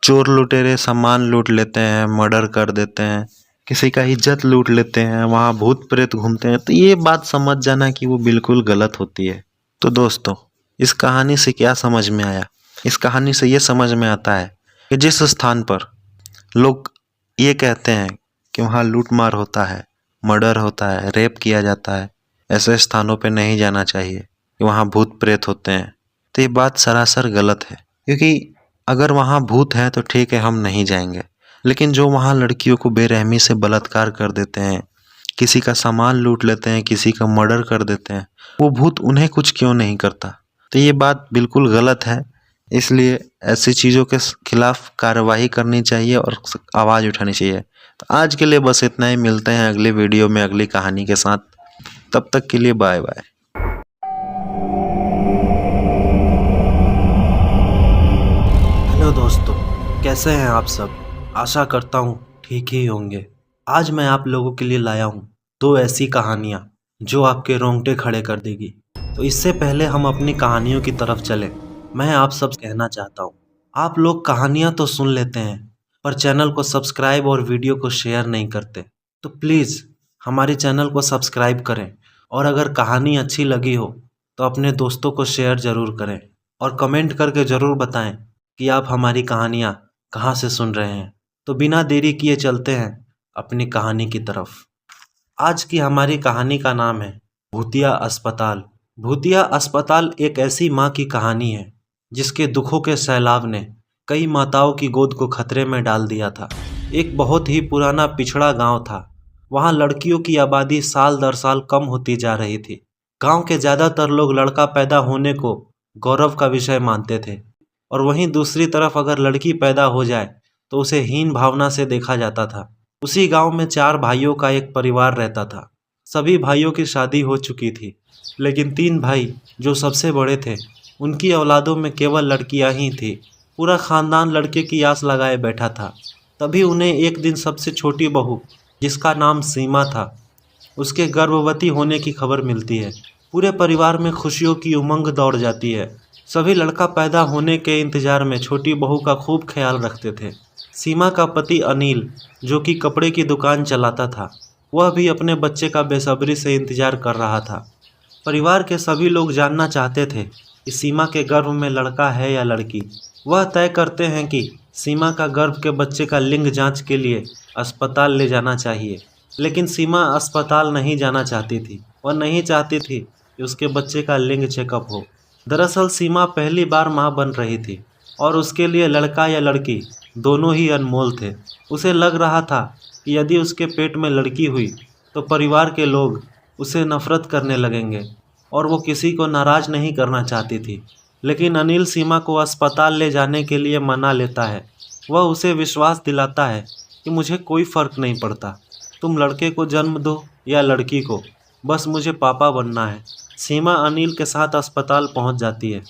चोर लुटेरे सामान लूट लेते हैं, मर्डर कर देते हैं, किसी का इज्जत लूट लेते हैं, वहाँ भूत प्रेत घूमते हैं। तो ये बात समझ जाना कि वो बिल्कुल गलत होती है। तो दोस्तों, इस कहानी से क्या समझ में आया? इस कहानी से ये समझ में आता है कि जिस स्थान पर लोग ये कहते हैं कि वहाँ लूट मार होता है, मर्डर होता है, रेप किया जाता है, ऐसे स्थानों पे नहीं जाना चाहिए कि वहाँ भूत प्रेत होते हैं। तो ये बात सरासर गलत है, क्योंकि अगर वहाँ भूत है तो ठीक है, हम नहीं जाएंगे, लेकिन जो वहाँ लड़कियों को बेरहमी से बलात्कार कर देते हैं, किसी का सामान लूट लेते हैं, किसी का मर्डर कर देते हैं, वो भूत उन्हें कुछ क्यों नहीं करता? तो ये बात बिल्कुल गलत है। इसलिए ऐसी चीज़ों के खिलाफ कार्रवाई करनी चाहिए और आवाज़ उठानी चाहिए। तो आज के लिए बस इतना ही, मिलते हैं अगली वीडियो में अगली कहानी के साथ। तब तक के लिए बाय बाय। हेलो दोस्तों, कैसे हैं आप सब? आशा करता हूँ ठीक ही होंगे। आज मैं आप लोगों के लिए लाया हूँ 2 ऐसी कहानियाँ जो आपके रोंगटे खड़े कर देगी। तो इससे पहले हम अपनी कहानियों की तरफ चलें, मैं आप सब कहना चाहता हूँ, आप लोग कहानियाँ तो सुन लेते हैं पर चैनल को सब्सक्राइब और वीडियो को शेयर नहीं करते। तो प्लीज़ हमारे चैनल को सब्सक्राइब करें और अगर कहानी अच्छी लगी हो तो अपने दोस्तों को शेयर ज़रूर करें और कमेंट करके ज़रूर बताएं कि आप हमारी कहानियाँ कहाँ से सुन रहे हैं। तो बिना देरी किए चलते हैं अपनी कहानी की तरफ। आज की हमारी कहानी का नाम है भूतिया अस्पताल। भूतिया अस्पताल एक ऐसी माँ की कहानी है जिसके दुखों के सैलाब ने कई माताओं की गोद को खतरे में डाल दिया था। एक बहुत ही पुराना पिछड़ा गांव था। वहां लड़कियों की आबादी साल दर साल कम होती जा रही थी। गांव के ज़्यादातर लोग लड़का पैदा होने को गौरव का विषय मानते थे और वहीं दूसरी तरफ अगर लड़की पैदा हो जाए तो उसे हीन भावना से देखा जाता था। उसी गांव में 4 भाइयों का एक परिवार रहता था। सभी भाइयों की शादी हो चुकी थी, लेकिन 3 भाई जो सबसे बड़े थे उनकी औलादों में केवल लड़कियां ही थी। पूरा खानदान लड़के की आस लगाए बैठा था। तभी उन्हें एक दिन सबसे छोटी बहू, जिसका नाम सीमा था, उसके गर्भवती होने की खबर मिलती है। पूरे परिवार में खुशियों की उमंग दौड़ जाती है। सभी लड़का पैदा होने के इंतजार में छोटी बहू का खूब ख्याल रखते थे। सीमा का पति अनिल, जो कि कपड़े की दुकान चलाता था, वह भी अपने बच्चे का बेसब्री से इंतजार कर रहा था। परिवार के सभी लोग जानना चाहते थे कि सीमा के गर्भ में लड़का है या लड़की। वह तय करते हैं कि सीमा का गर्भ के बच्चे का लिंग जांच के लिए अस्पताल ले जाना चाहिए, लेकिन सीमा अस्पताल नहीं जाना चाहती थी। वह नहीं चाहती थी कि उसके बच्चे का लिंग चेकअप हो। दरअसल सीमा पहली बार मां बन रही थी और उसके लिए लड़का या लड़की दोनों ही अनमोल थे। उसे लग रहा था कि यदि उसके पेट में लड़की हुई तो परिवार के लोग उसे नफरत करने लगेंगे और वो किसी को नाराज़ नहीं करना चाहती थी। लेकिन अनिल सीमा को अस्पताल ले जाने के लिए मना लेता है। वह उसे विश्वास दिलाता है कि मुझे कोई फ़र्क नहीं पड़ता, तुम लड़के को जन्म दो या लड़की को, बस मुझे पापा बनना है। सीमा अनिल के साथ अस्पताल पहुंच जाती है।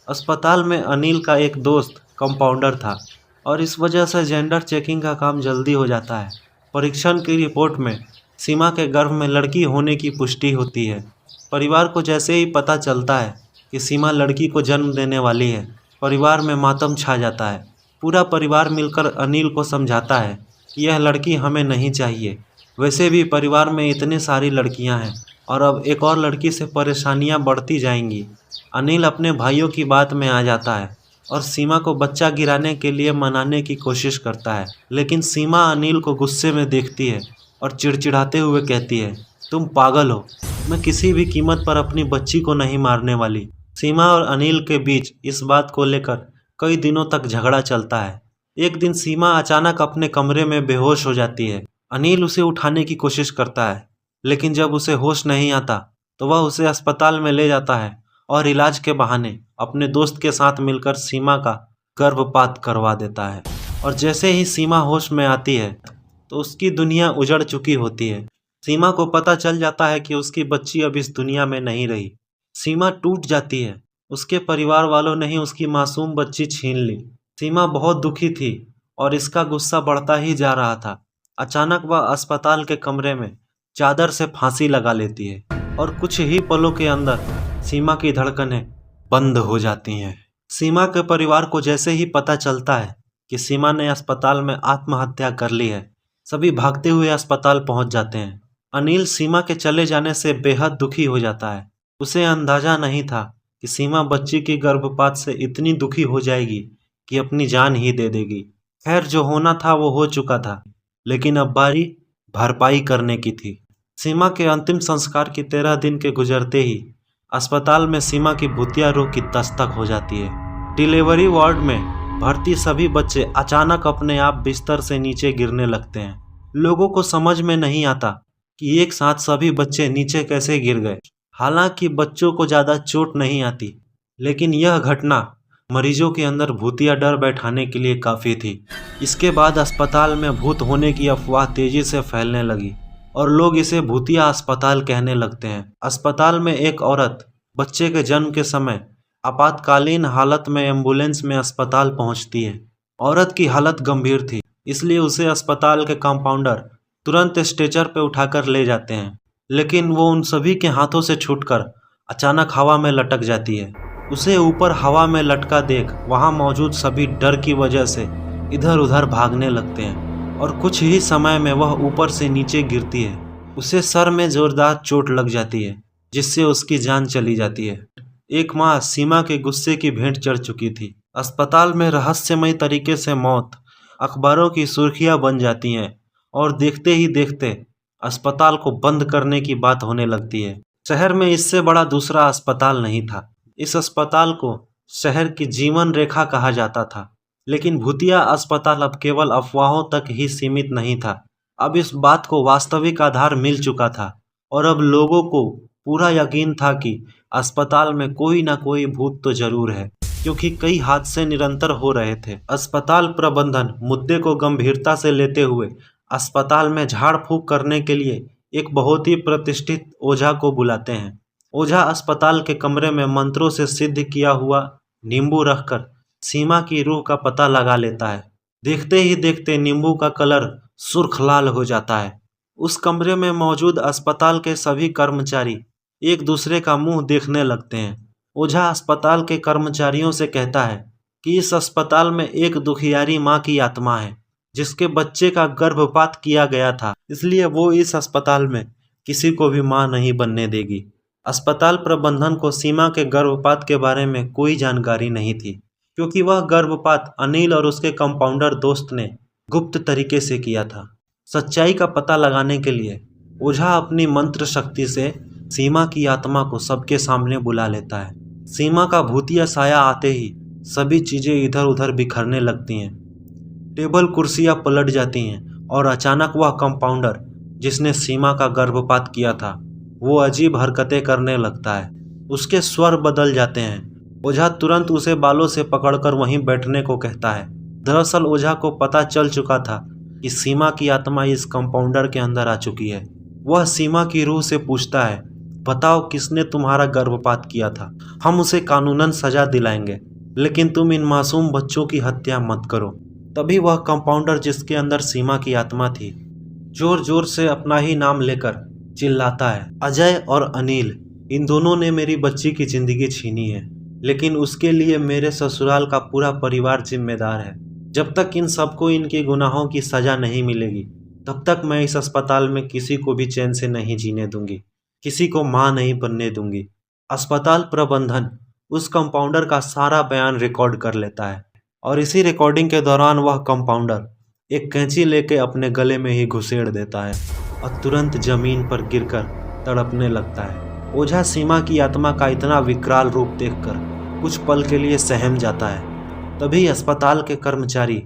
अस्पताल में अनिल का एक दोस्त कंपाउंडर था और इस वजह से जेंडर चेकिंग का काम जल्दी हो जाता है। परीक्षण की रिपोर्ट में सीमा के गर्भ में लड़की होने की पुष्टि होती है। परिवार को जैसे ही पता चलता है कि सीमा लड़की को जन्म देने वाली है, परिवार में मातम छा जाता है। पूरा परिवार मिलकर अनिल को समझाता है कि यह लड़की हमें नहीं चाहिए। वैसे भी परिवार में इतनी सारी लड़कियां हैं और अब एक और लड़की से परेशानियां बढ़ती जाएंगी। अनिल अपने भाइयों की बात में आ जाता है और सीमा को बच्चा गिराने के लिए मनाने की कोशिश करता है, लेकिन सीमा अनिल को गुस्से में देखती है और चिड़चिड़ाते हुए कहती है, तुम पागल हो, मैं किसी भी कीमत पर अपनी बच्ची को नहीं मारने वाली। सीमा और अनिल के बीच इस बात को लेकर कई दिनों तक झगड़ा चलता है। एक दिन सीमा अचानक अपने कमरे में बेहोश हो जाती है। अनिल उसे उठाने की कोशिश करता है, लेकिन जब उसे होश नहीं आता तो वह उसे अस्पताल में ले जाता है और इलाज के बहाने अपने दोस्त के साथ मिलकर सीमा का गर्भपात करवा देता है। और जैसे ही सीमा होश में आती है तो उसकी दुनिया उजड़ चुकी होती है। सीमा को पता चल जाता है कि उसकी बच्ची अब इस दुनिया में नहीं रही। सीमा टूट जाती है। उसके परिवार वालों ने ही उसकी मासूम बच्ची छीन ली। सीमा बहुत दुखी थी और इसका गुस्सा बढ़ता ही जा रहा था। अचानक वह अस्पताल के कमरे में चादर से फांसी लगा लेती है और कुछ ही पलों के अंदर सीमा की धड़कनें बंद हो जाती हैं। सीमा के परिवार को जैसे ही पता चलता है कि सीमा ने अस्पताल में आत्महत्या कर ली है, सभी भागते हुए अस्पताल पहुंच जाते हैं। अनिल सीमा के चले जाने से बेहद दुखी हो जाता है। उसे अंदाजा नहीं था कि सीमा बच्ची की गर्भपात से इतनी दुखी हो जाएगी कि अपनी जान ही दे देगी। खैर, जो होना था वो हो चुका था, लेकिन अब बारी भरपाई करने की थी। सीमा के अंतिम संस्कार की 13 दिन के गुजरते ही अस्पताल में सीमा की भूतिया रूह की दस्तक हो जाती है। डिलीवरी वार्ड में भर्ती सभी बच्चे अचानक अपने आप बिस्तर से नीचे गिरने लगते हैं। लोगों को समझ में नहीं आता कि एक साथ सभी बच्चे नीचे कैसे गिर गए। हालांकि बच्चों को ज़्यादा चोट नहीं आती, लेकिन यह घटना मरीजों के अंदर भूतिया डर बैठाने के लिए काफ़ी थी। इसके बाद अस्पताल में भूत होने की अफवाह तेज़ी से फैलने लगी और लोग इसे भूतिया अस्पताल कहने लगते हैं। अस्पताल में एक औरत बच्चे के जन्म के समय आपातकालीन हालत में एम्बुलेंस में अस्पताल पहुंचती है। औरत की हालत गंभीर थी, इसलिए उसे अस्पताल के कंपाउंडर तुरंत स्ट्रेचर पर उठाकर ले जाते हैं, लेकिन वो उन सभी के हाथों से छूटकर अचानक हवा में लटक जाती है। उसे ऊपर हवा में लटका देख वहां मौजूद सभी डर की वजह से इधर उधर भागने लगते हैं और कुछ ही समय में वह ऊपर से नीचे गिरती है। उसे सर में जोरदार चोट लग जाती है जिससे उसकी जान चली जाती है। एक माँ सीमा के गुस्से की भेंट चढ़ चुकी थी। अस्पताल में रहस्यमय तरीके से मौत अखबारों की सुर्खियां बन जाती हैं और देखते ही देखते अस्पताल को बंद करने की बात होने लगती है। शहर में इससे बड़ा दूसरा अस्पताल नहीं था। इस अस्पताल को शहर की जीवन रेखा कहा जाता था। लेकिन भूतिया अस्पताल अब केवल अफवाहों तक ही सीमित नहीं था। अब इस बात को वास्तविक आधार मिल चुका था और अब लोगों को पूरा यकीन था कि अस्पताल में कोई ना कोई भूत तो जरूर है, क्योंकि कई हादसे निरंतर हो रहे थे। अस्पताल प्रबंधन मुद्दे को गंभीरता से लेते हुए अस्पताल में झाड़ फूक करने के लिए एक बहुत ही प्रतिष्ठित ओझा को बुलाते हैं। ओझा अस्पताल के कमरे में मंत्रों से सिद्ध किया हुआ नींबू रखकर सीमा की रूह का पता लगा लेता है। देखते ही देखते नींबू का कलर सुर्ख लाल हो जाता है। उस कमरे में मौजूद अस्पताल के सभी कर्मचारी एक दूसरे का मुंह देखने लगते हैं। ओझा अस्पताल के कर्मचारियों से कहता है कि इस अस्पताल में एक दुखियारी माँ की आत्मा है जिसके बच्चे का गर्भपात किया गया था, इसलिए वो इस अस्पताल में किसी को भी माँ नहीं बनने देगी। अस्पताल प्रबंधन को सीमा के गर्भपात के बारे में कोई जानकारी नहीं थी, क्योंकि वह गर्भपात अनिल और उसके कंपाउंडर दोस्त ने गुप्त तरीके से किया था। सच्चाई का पता लगाने के लिए ओझा अपनी मंत्र शक्ति से सीमा की आत्मा को सबके सामने बुला लेता है। सीमा का भूतिया साया आते ही सभी चीजें इधर उधर बिखरने लगती हैं। टेबल कुर्सियां पलट जाती हैं और अचानक वह कंपाउंडर जिसने सीमा का गर्भपात किया था वो अजीब हरकतें करने लगता है। उसके स्वर बदल जाते हैं। ओझा तुरंत उसे बालों से पकड़कर वहीं बैठने को कहता है। दरअसल ओझा को पता चल चुका था कि सीमा की आत्मा इस कंपाउंडर के अंदर आ चुकी है। वह सीमा की रूह से पूछता है, बताओ किसने तुम्हारा गर्भपात किया था? हम उसे कानूनन सजा दिलाएंगे, लेकिन तुम इन मासूम बच्चों की हत्या मत करो। तभी वह कंपाउंडर जिसके अंदर सीमा की आत्मा थी जोर जोर से अपना ही नाम लेकर चिल्लाता है, अजय और अनिल, इन दोनों ने मेरी बच्ची की जिंदगी छीनी है, लेकिन उसके लिए मेरे ससुराल का पूरा परिवार जिम्मेदार है। जब तक इन सबको इनके गुनाहों की सजा नहीं मिलेगी तब तक मैं इस अस्पताल में किसी को भी चैन से नहीं जीने दूंगी, किसी को मां नहीं बनने दूंगी। अस्पताल प्रबंधन उस कंपाउंडर का सारा बयान रिकॉर्ड कर लेता है और इसी रिकॉर्डिंग के दौरान वह कंपाउंडर एक कैंची लेके अपने गले में ही घुसेड़ देता है और तुरंत जमीन पर गिरकर तड़पने लगता है। ओझा सीमा की आत्मा का इतना विकराल रूप देखकर कुछ पल के लिए सहम जाता है। तभी अस्पताल के कर्मचारी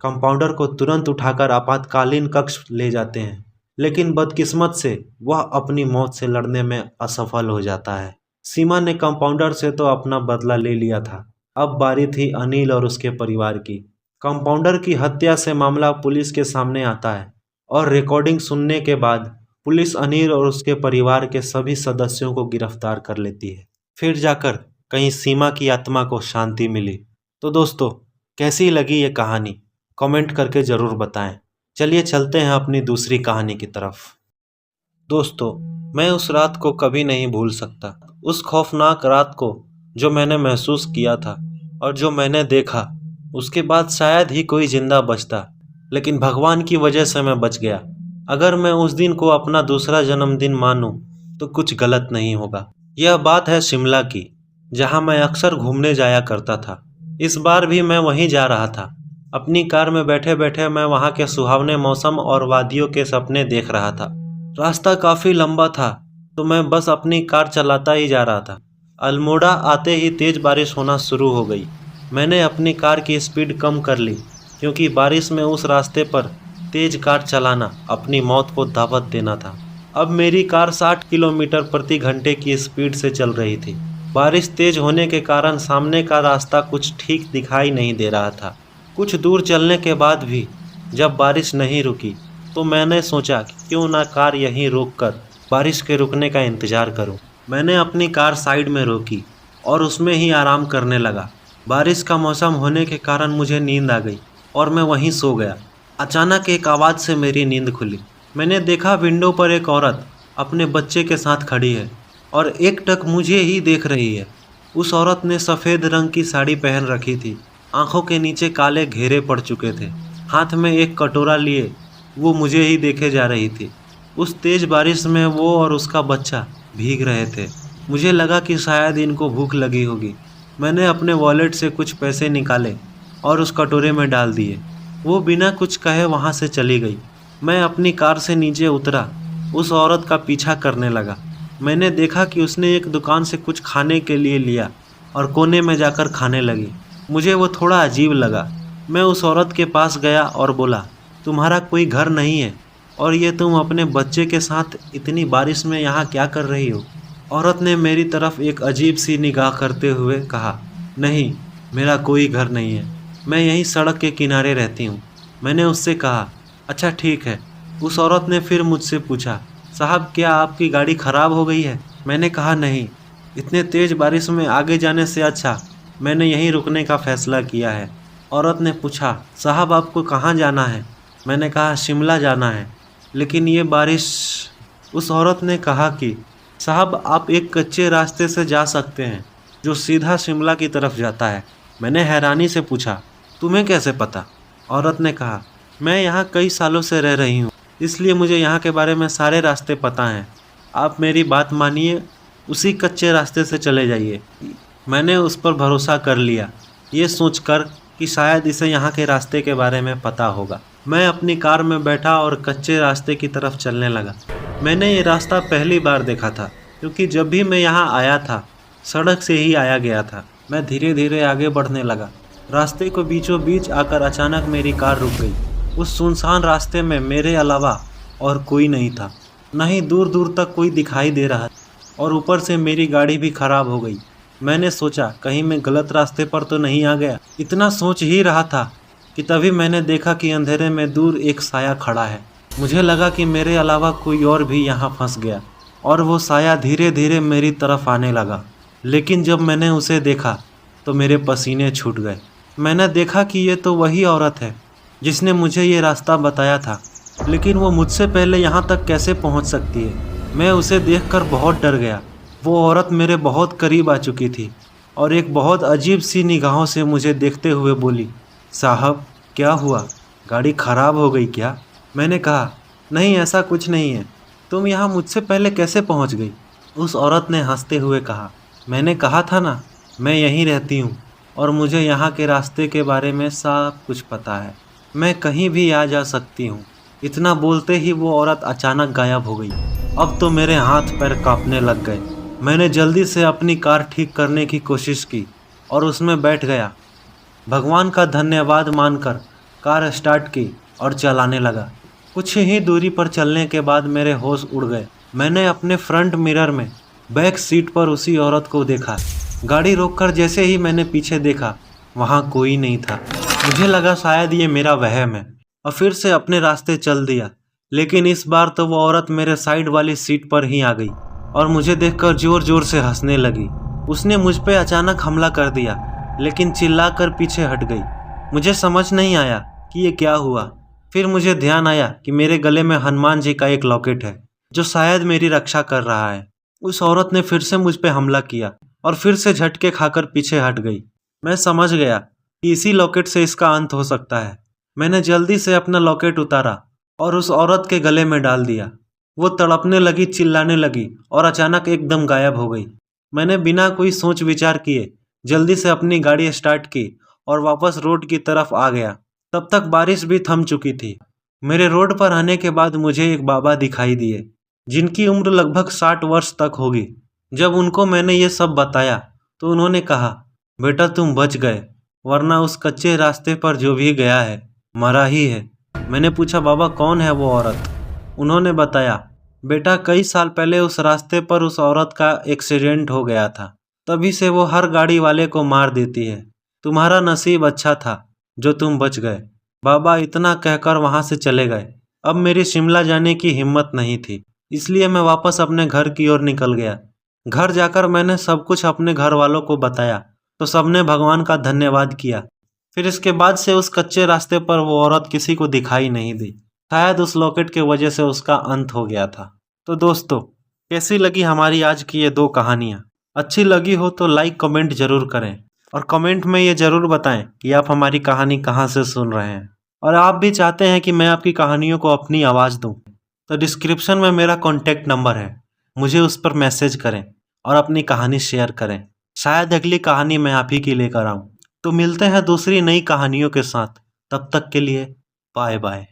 कंपाउंडर को तुरंत उठाकर आपातकालीन कक्ष ले जाते हैं, लेकिन बदकिस्मत से वह अपनी मौत से लड़ने में असफल हो जाता है। सीमा ने कंपाउंडर से तो अपना बदला ले लिया था, अब बारी थी अनिल और उसके परिवार की। कंपाउंडर की हत्या से मामला पुलिस के सामने आता है और रिकॉर्डिंग सुनने के बाद पुलिस अनिल और उसके परिवार के सभी सदस्यों को गिरफ्तार कर लेती है। फिर जाकर कहीं सीमा की आत्मा को शांति मिली। तो दोस्तों, कैसी लगी ये कहानी कमेंट करके ज़रूर बताएं। चलिए चलते हैं अपनी दूसरी कहानी की तरफ। दोस्तों, मैं उस रात को कभी नहीं भूल सकता। उस खौफनाक रात को जो मैंने महसूस किया था और जो मैंने देखा, उसके बाद शायद ही कोई जिंदा बचता, लेकिन भगवान की वजह से मैं बच गया। अगर मैं उस दिन को अपना दूसरा जन्मदिन मानूं तो कुछ गलत नहीं होगा। यह बात है शिमला की, जहां मैं अक्सर घूमने जाया करता था। इस बार भी मैं वहीं जा रहा था। अपनी कार में बैठे बैठे मैं वहां के सुहावने मौसम और वादियों के सपने देख रहा था। रास्ता काफ़ी लंबा था तो मैं बस अपनी कार चलाता ही जा रहा था। अल्मोड़ा आते ही तेज़ बारिश होना शुरू हो गई। मैंने अपनी कार की स्पीड कम कर ली, क्योंकि बारिश में उस रास्ते पर तेज़ कार चलाना अपनी मौत को दावत देना था। अब मेरी कार 60 किलोमीटर प्रति घंटे की स्पीड से चल रही थी। बारिश तेज होने के कारण सामने का रास्ता कुछ ठीक दिखाई नहीं दे रहा था। कुछ दूर चलने के बाद भी जब बारिश नहीं रुकी तो मैंने सोचा कि क्यों ना कार यहीं रोककर बारिश के रुकने का इंतज़ार करूं। मैंने अपनी कार साइड में रोकी और उसमें ही आराम करने लगा। बारिश का मौसम होने के कारण मुझे नींद आ गई और मैं वहीं सो गया। अचानक एक आवाज़ से मेरी नींद खुली। मैंने देखा विंडो पर एक औरत अपने बच्चे के साथ खड़ी है और एकटक मुझे ही देख रही है। उस औरत ने सफ़ेद रंग की साड़ी पहन रखी थी आंखों के नीचे काले घेरे पड़ चुके थे। हाथ में एक कटोरा लिए वो मुझे ही देखे जा रही थी। उस तेज बारिश में वो और उसका बच्चा भीग रहे थे। मुझे लगा कि शायद इनको भूख लगी होगी। मैंने अपने वॉलेट से कुछ पैसे निकाले और उस कटोरे में डाल दिए। वो बिना कुछ कहे वहाँ से चली गई। मैं अपनी कार से नीचे उतरा, उस औरत का पीछा करने लगा। मैंने देखा कि उसने एक दुकान से कुछ खाने के लिए लिया और कोने में जाकर खाने लगी। मुझे वो थोड़ा अजीब लगा। मैं उस औरत के पास गया और बोला, तुम्हारा कोई घर नहीं है और ये तुम अपने बच्चे के साथ इतनी बारिश में यहाँ क्या कर रही हो? औरत ने मेरी तरफ एक अजीब सी निगाह करते हुए कहा, नहीं, मेरा कोई घर नहीं है, मैं यहीं सड़क के किनारे रहती हूँ। मैंने उससे कहा, अच्छा ठीक है। उस औरत ने फिर मुझसे पूछा, साहब क्या आपकी गाड़ी ख़राब हो गई है? मैंने कहा नहीं, इतने तेज़ बारिश में आगे जाने से अच्छा मैंने यहीं रुकने का फ़ैसला किया है। औरत ने पूछा, साहब आपको कहाँ जाना है? मैंने कहा शिमला जाना है, लेकिन ये बारिश। उस औरत ने कहा कि साहब आप एक कच्चे रास्ते से जा सकते हैं जो सीधा शिमला की तरफ जाता है। मैंने हैरानी से पूछा, तुम्हें कैसे पता? औरत ने कहा, मैं यहाँ कई सालों से रह रही हूँ, इसलिए मुझे यहाँ के बारे में सारे रास्ते पता हैं। आप मेरी बात मानिए, उसी कच्चे रास्ते से चले जाइए। मैंने उस पर भरोसा कर लिया, ये सोचकर कि शायद इसे यहाँ के रास्ते के बारे में पता होगा। मैं अपनी कार में बैठा और कच्चे रास्ते की तरफ चलने लगा। मैंने ये रास्ता पहली बार देखा था, क्योंकि जब भी मैं यहाँ आया था सड़क से ही आया गया था। मैं धीरे धीरे आगे बढ़ने लगा। रास्ते को बीचों बीच आकर अचानक मेरी कार रुक गई। उस सुनसान रास्ते में मेरे अलावा और कोई नहीं था, न ही दूर दूर तक कोई दिखाई दे रहा, और ऊपर से मेरी गाड़ी भी खराब हो गई। मैंने सोचा कहीं मैं गलत रास्ते पर तो नहीं आ गया। इतना सोच ही रहा था कि तभी मैंने देखा कि अंधेरे में दूर एक साया खड़ा है। मुझे लगा कि मेरे अलावा कोई और भी यहाँ फंस गया, और वो साया धीरे धीरे मेरी तरफ आने लगा। लेकिन जब मैंने उसे देखा तो मेरे पसीने छूट गए। मैंने देखा कि ये तो वही औरत है जिसने मुझे ये रास्ता बताया था, लेकिन वो मुझसे पहले यहाँ तक कैसे पहुँच सकती है? मैं उसे देखकर बहुत डर गया। वो औरत मेरे बहुत करीब आ चुकी थी और एक बहुत अजीब सी निगाहों से मुझे देखते हुए बोली, साहब क्या हुआ, गाड़ी खराब हो गई क्या? मैंने कहा, नहीं ऐसा कुछ नहीं है, तुम यहाँ मुझसे पहले कैसे पहुँच गई? उस औरत ने हंसते हुए कहा, मैंने कहा था ना, मैं यहीं रहती हूँ और मुझे यहाँ के रास्ते के बारे में सब कुछ पता है, मैं कहीं भी आ जा सकती हूँ। इतना बोलते ही वो औरत अचानक गायब हो गई। अब तो मेरे हाथ पैर कांपने लग गए। मैंने जल्दी से अपनी कार ठीक करने की कोशिश की और उसमें बैठ गया। भगवान का धन्यवाद मानकर कार स्टार्ट की और चलाने लगा। कुछ ही दूरी पर चलने के बाद मेरे होश उड़ गए। मैंने अपने फ्रंट मिरर में बैक सीट पर उसी औरत को देखा। गाड़ी रोककर जैसे ही मैंने पीछे देखा, वहाँ कोई नहीं था। मुझे लगा शायद ये मेरा वहम है और फिर से अपने रास्ते चल दिया। लेकिन इस बार तो वो औरत मेरे साइड वाली सीट पर ही आ गई और मुझे देखकर जोर जोर से हंसने लगी। उसने मुझ पे अचानक हमला कर दिया, लेकिन चिल्लाकर पीछे हट गई। मुझे समझ नहीं आया कि ये क्या हुआ। फिर मुझे ध्यान आया कि मेरे गले में हनुमान जी का एक लॉकेट है जो शायद मेरी रक्षा कर रहा है। उस औरत ने फिर से मुझ पे हमला किया और फिर से झटके खाकर पीछे हट गई। मैं समझ गया कि इसी लॉकेट से इसका अंत हो सकता है। मैंने जल्दी से अपना लॉकेट उतारा और उस औरत के गले में डाल दिया। वो तड़पने लगी, चिल्लाने लगी और अचानक एकदम गायब हो गई। मैंने बिना कोई सोच विचार किए जल्दी से अपनी गाड़ी स्टार्ट की और वापस रोड की तरफ आ गया। तब तक बारिश भी थम चुकी थी। मेरे रोड पर आने के बाद मुझे एक बाबा दिखाई दिए जिनकी उम्र लगभग 60 वर्ष तक होगी। जब उनको मैंने ये सब बताया तो उन्होंने कहा, बेटा तुम बच गए, वरना उस कच्चे रास्ते पर जो भी गया है मरा ही है। मैंने पूछा, बाबा कौन है वो औरत? उन्होंने बताया, बेटा कई साल पहले उस रास्ते पर उस औरत का एक्सीडेंट हो गया था, तभी से वो हर गाड़ी वाले को मार देती है। तुम्हारा नसीब अच्छा था जो तुम बच गए। बाबा इतना कहकर वहाँ से चले गए। अब मेरी शिमला जाने की हिम्मत नहीं थी, इसलिए मैं वापस अपने घर की ओर निकल गया। घर जाकर मैंने सब कुछ अपने घर वालों को बताया तो सबने भगवान का धन्यवाद किया। फिर इसके बाद से उस कच्चे रास्ते पर वो औरत किसी को दिखाई नहीं दी। शायद उस लॉकेट के वजह से उसका अंत हो गया था। तो दोस्तों, कैसी लगी हमारी आज की ये 2 कहानियाँ? अच्छी लगी हो तो लाइक कमेंट जरूर करें और कमेंट में ये ज़रूर बताएं कि आप हमारी कहानी कहाँ से सुन रहे हैं और आप भी चाहते हैं कि मैं आपकी कहानियों को अपनी आवाज़ दूं। तो डिस्क्रिप्शन में मेरा कॉन्टैक्ट नंबर है, मुझे उस पर मैसेज करें और अपनी कहानी शेयर करें। शायद अगली कहानी मैं आप ही की लेकर आऊँ। तो मिलते हैं दूसरी नई कहानियों के साथ, तब तक के लिए बाय बाय।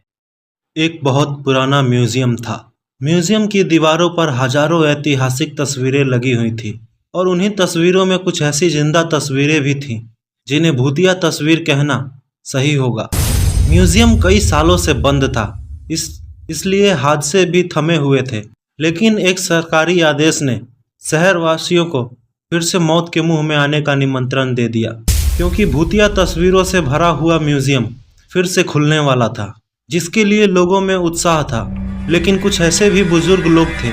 एक बहुत पुराना म्यूजियम था। म्यूजियम की दीवारों पर हजारों ऐतिहासिक तस्वीरें लगी हुई थी और उन्हीं तस्वीरों में कुछ ऐसी जिंदा तस्वीरें भी थीं जिन्हें भूतिया तस्वीर कहना सही होगा। म्यूजियम कई सालों से बंद था, इसलिए हादसे भी थमे हुए थे, लेकिन एक सरकारी आदेश ने शहरवासियों को फिर से मौत के मुंह में आने का निमंत्रण दे दिया, क्योंकि भूतिया तस्वीरों से भरा हुआ म्यूजियम फिर से खुलने वाला था, जिसके लिए लोगों में उत्साह था। लेकिन कुछ ऐसे भी बुजुर्ग लोग थे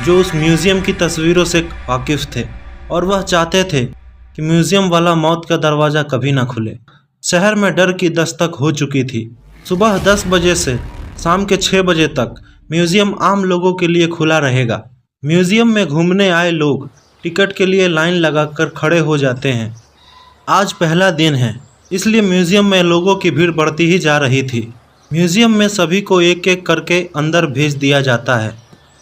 जो उस म्यूजियम की तस्वीरों से वाकिफ थे और वह चाहते थे कि म्यूजियम वाला मौत का दरवाज़ा कभी ना खुले। शहर में डर की दस्तक हो चुकी थी। सुबह 10 बजे से शाम के 6 बजे तक म्यूजियम आम लोगों के लिए खुला रहेगा। म्यूजियम में घूमने आए लोग टिकट के लिए लाइन लगाकर खड़े हो जाते हैं। आज पहला दिन है, इसलिए म्यूजियम में लोगों की भीड़ बढ़ती ही जा रही थी। म्यूजियम में सभी को एक एक करके अंदर भेज दिया जाता है।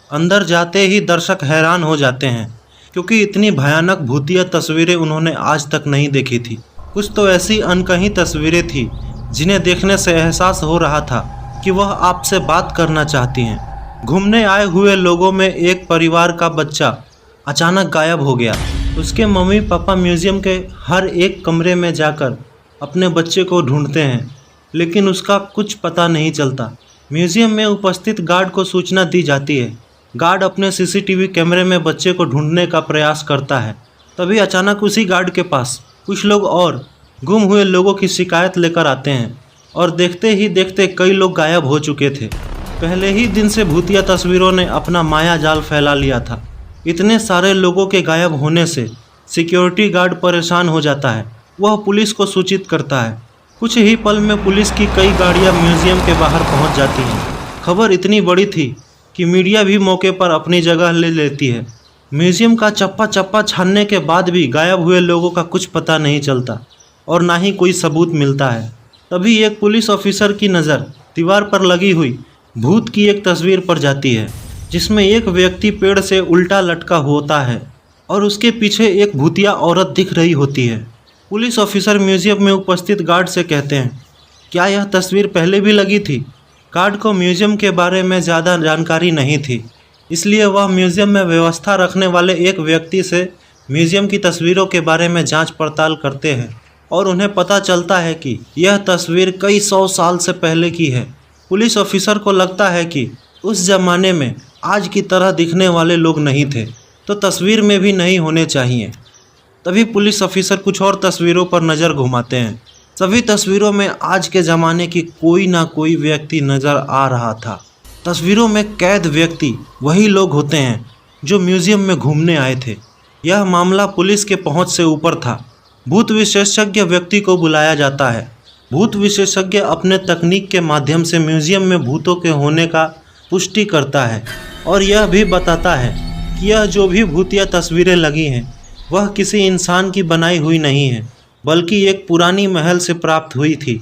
अंदर जाते ही दर्शक हैरान हो जाते हैं, क्योंकि इतनी भयानक भूतिया तस्वीरें उन्होंने आज तक नहीं देखी थी। कुछ तो ऐसी अनकही तस्वीरें थी जिन्हें देखने से एहसास हो रहा था कि वह आपसे बात करना चाहती हैं। घूमने आए हुए लोगों में एक परिवार का बच्चा अचानक गायब हो गया। उसके मम्मी पापा म्यूजियम के हर एक कमरे में जाकर अपने बच्चे को ढूंढते हैं, लेकिन उसका कुछ पता नहीं चलता। म्यूजियम में उपस्थित गार्ड को सूचना दी जाती है। गार्ड अपने सीसीटीवी कैमरे में बच्चे को ढूंढने का प्रयास करता है। तभी अचानक उसी गार्ड के पास कुछ लोग और गुम हुए लोगों की शिकायत लेकर आते हैं और देखते ही देखते कई लोग गायब हो चुके थे। पहले ही दिन से भूतिया तस्वीरों ने अपना माया जाल फैला लिया था। इतने सारे लोगों के गायब होने से सिक्योरिटी गार्ड परेशान हो जाता है। वह पुलिस को सूचित करता है। कुछ ही पल में पुलिस की कई गाड़ियां म्यूजियम के बाहर पहुंच जाती हैं। खबर इतनी बड़ी थी कि मीडिया भी मौके पर अपनी जगह ले लेती है। म्यूजियम का चप्पा चप्पा छानने के बाद भी गायब हुए लोगों का कुछ पता नहीं चलता और ना ही कोई सबूत मिलता है। तभी एक पुलिस ऑफिसर की नज़र दीवार पर लगी हुई भूत की एक तस्वीर पर जाती है, जिसमें एक व्यक्ति पेड़ से उल्टा लटका होता है और उसके पीछे एक भूतिया औरत दिख रही होती है। पुलिस ऑफिसर म्यूजियम में उपस्थित गार्ड से कहते हैं, क्या यह तस्वीर पहले भी लगी थी? गार्ड को म्यूजियम के बारे में ज़्यादा जानकारी नहीं थी, इसलिए वह म्यूजियम में व्यवस्था रखने वाले एक व्यक्ति से म्यूजियम की तस्वीरों के बारे में जांच पड़ताल करते हैं और उन्हें पता चलता है कि यह तस्वीर कई 100 साल से पहले की है। पुलिस ऑफिसर को लगता है कि उस ज़माने में आज की तरह दिखने वाले लोग नहीं थे, तो तस्वीर में भी नहीं होने चाहिए। तभी पुलिस ऑफिसर कुछ और तस्वीरों पर नज़र घुमाते हैं। सभी तस्वीरों में आज के ज़माने की कोई ना कोई व्यक्ति नज़र आ रहा था। तस्वीरों में कैद व्यक्ति वही लोग होते हैं जो म्यूजियम में घूमने आए थे। यह मामला पुलिस के पहुंच से ऊपर था। भूत विशेषज्ञ व्यक्ति को बुलाया जाता है। भूत विशेषज्ञ अपने तकनीक के माध्यम से म्यूजियम में भूतों के होने का पुष्टि करता है और यह भी बताता है कि यह जो भी भूतिया तस्वीरें लगी हैं वह किसी इंसान की बनाई हुई नहीं है, बल्कि एक पुरानी महल से प्राप्त हुई थी।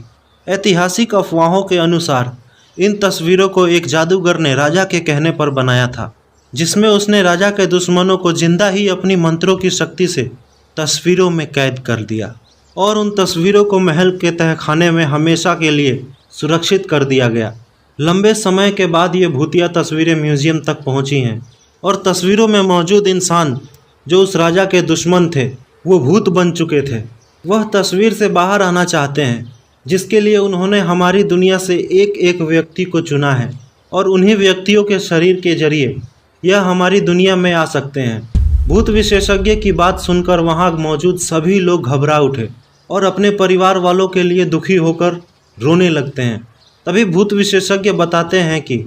ऐतिहासिक अफवाहों के अनुसार इन तस्वीरों को एक जादूगर ने राजा के कहने पर बनाया था, जिसमें उसने राजा के दुश्मनों को जिंदा ही अपनी मंत्रों की शक्ति से तस्वीरों में कैद कर दिया और उन तस्वीरों को महल के तहखाने में हमेशा के लिए सुरक्षित कर दिया गया। लंबे समय के बाद ये भूतिया तस्वीरें म्यूजियम तक पहुंची हैं और तस्वीरों में मौजूद इंसान जो उस राजा के दुश्मन थे वो भूत बन चुके थे। वह तस्वीर से बाहर आना चाहते हैं, जिसके लिए उन्होंने हमारी दुनिया से एक एक व्यक्ति को चुना है और उन्हीं व्यक्तियों के शरीर के जरिए यह हमारी दुनिया में आ सकते हैं। भूत विशेषज्ञ की बात सुनकर वहां मौजूद सभी लोग घबरा उठे और अपने परिवार वालों के लिए दुखी होकर रोने लगते हैं। तभी भूत विशेषज्ञ बताते हैं कि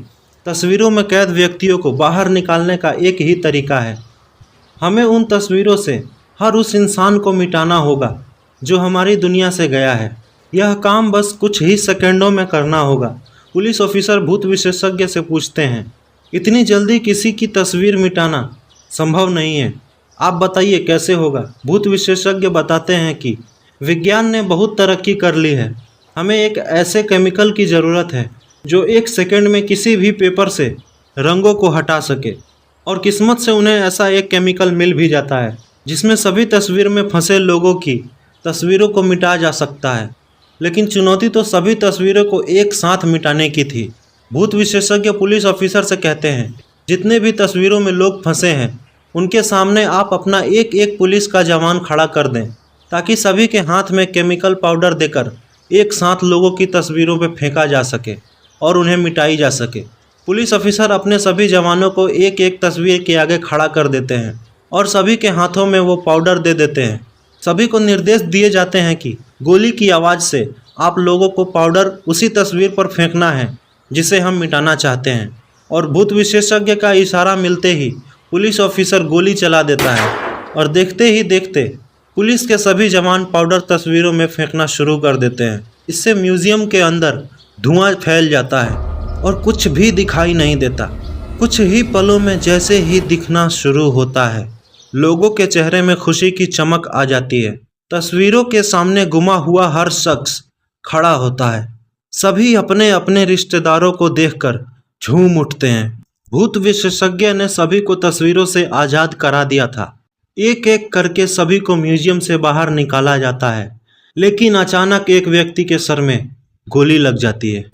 तस्वीरों में कैद व्यक्तियों को बाहर निकालने का एक ही तरीका है। हमें उन तस्वीरों से हर उस इंसान को मिटाना होगा जो हमारी दुनिया से गया है। यह काम बस कुछ ही सेकंडों में करना होगा। पुलिस ऑफिसर भूत विशेषज्ञ से पूछते हैं, इतनी जल्दी किसी की तस्वीर मिटाना संभव नहीं है, आप बताइए कैसे होगा? भूत विशेषज्ञ बताते हैं कि विज्ञान ने बहुत तरक्की कर ली है। हमें एक ऐसे केमिकल की ज़रूरत है जो 1 सेकंड में किसी भी पेपर से रंगों को हटा सके, और किस्मत से उन्हें ऐसा एक केमिकल मिल भी जाता है जिसमें सभी तस्वीर में फंसे लोगों की तस्वीरों को मिटा जा सकता है। लेकिन चुनौती तो सभी तस्वीरों को एक साथ मिटाने की थी। भूत विशेषज्ञ पुलिस ऑफिसर से कहते हैं, जितने भी तस्वीरों में लोग फंसे हैं उनके सामने आप अपना एक एक पुलिस का जवान खड़ा कर दें, ताकि सभी के हाथ में केमिकल पाउडर देकर एक साथ लोगों की तस्वीरों पर फेंका जा सके और उन्हें मिटाई जा सके। पुलिस ऑफिसर अपने सभी जवानों को एक एक तस्वीर के आगे खड़ा कर देते हैं और सभी के हाथों में वो पाउडर दे देते हैं। सभी को निर्देश दिए जाते हैं कि गोली की आवाज़ से आप लोगों को पाउडर उसी तस्वीर पर फेंकना है जिसे हम मिटाना चाहते हैं। और भूत विशेषज्ञ का इशारा मिलते ही पुलिस ऑफिसर गोली चला देता है और देखते ही देखते पुलिस के सभी जवान पाउडर तस्वीरों में फेंकना शुरू कर देते हैं। इससे म्यूजियम के अंदर धुआं फैल जाता है और कुछ भी दिखाई नहीं देता। कुछ ही पलों में जैसे ही दिखना शुरू होता है, लोगों के चेहरे में खुशी की चमक आ जाती है। तस्वीरों के सामने गुमा हुआ हर शख्स खड़ा होता है। सभी अपने अपने रिश्तेदारों को देखकर झूम उठते हैं। भूत विशेषज्ञ ने सभी को तस्वीरों से आज़ाद करा दिया था। एक एक करके सभी को म्यूजियम से बाहर निकाला जाता है, लेकिन अचानक एक व्यक्ति के सर में गोली लग जाती है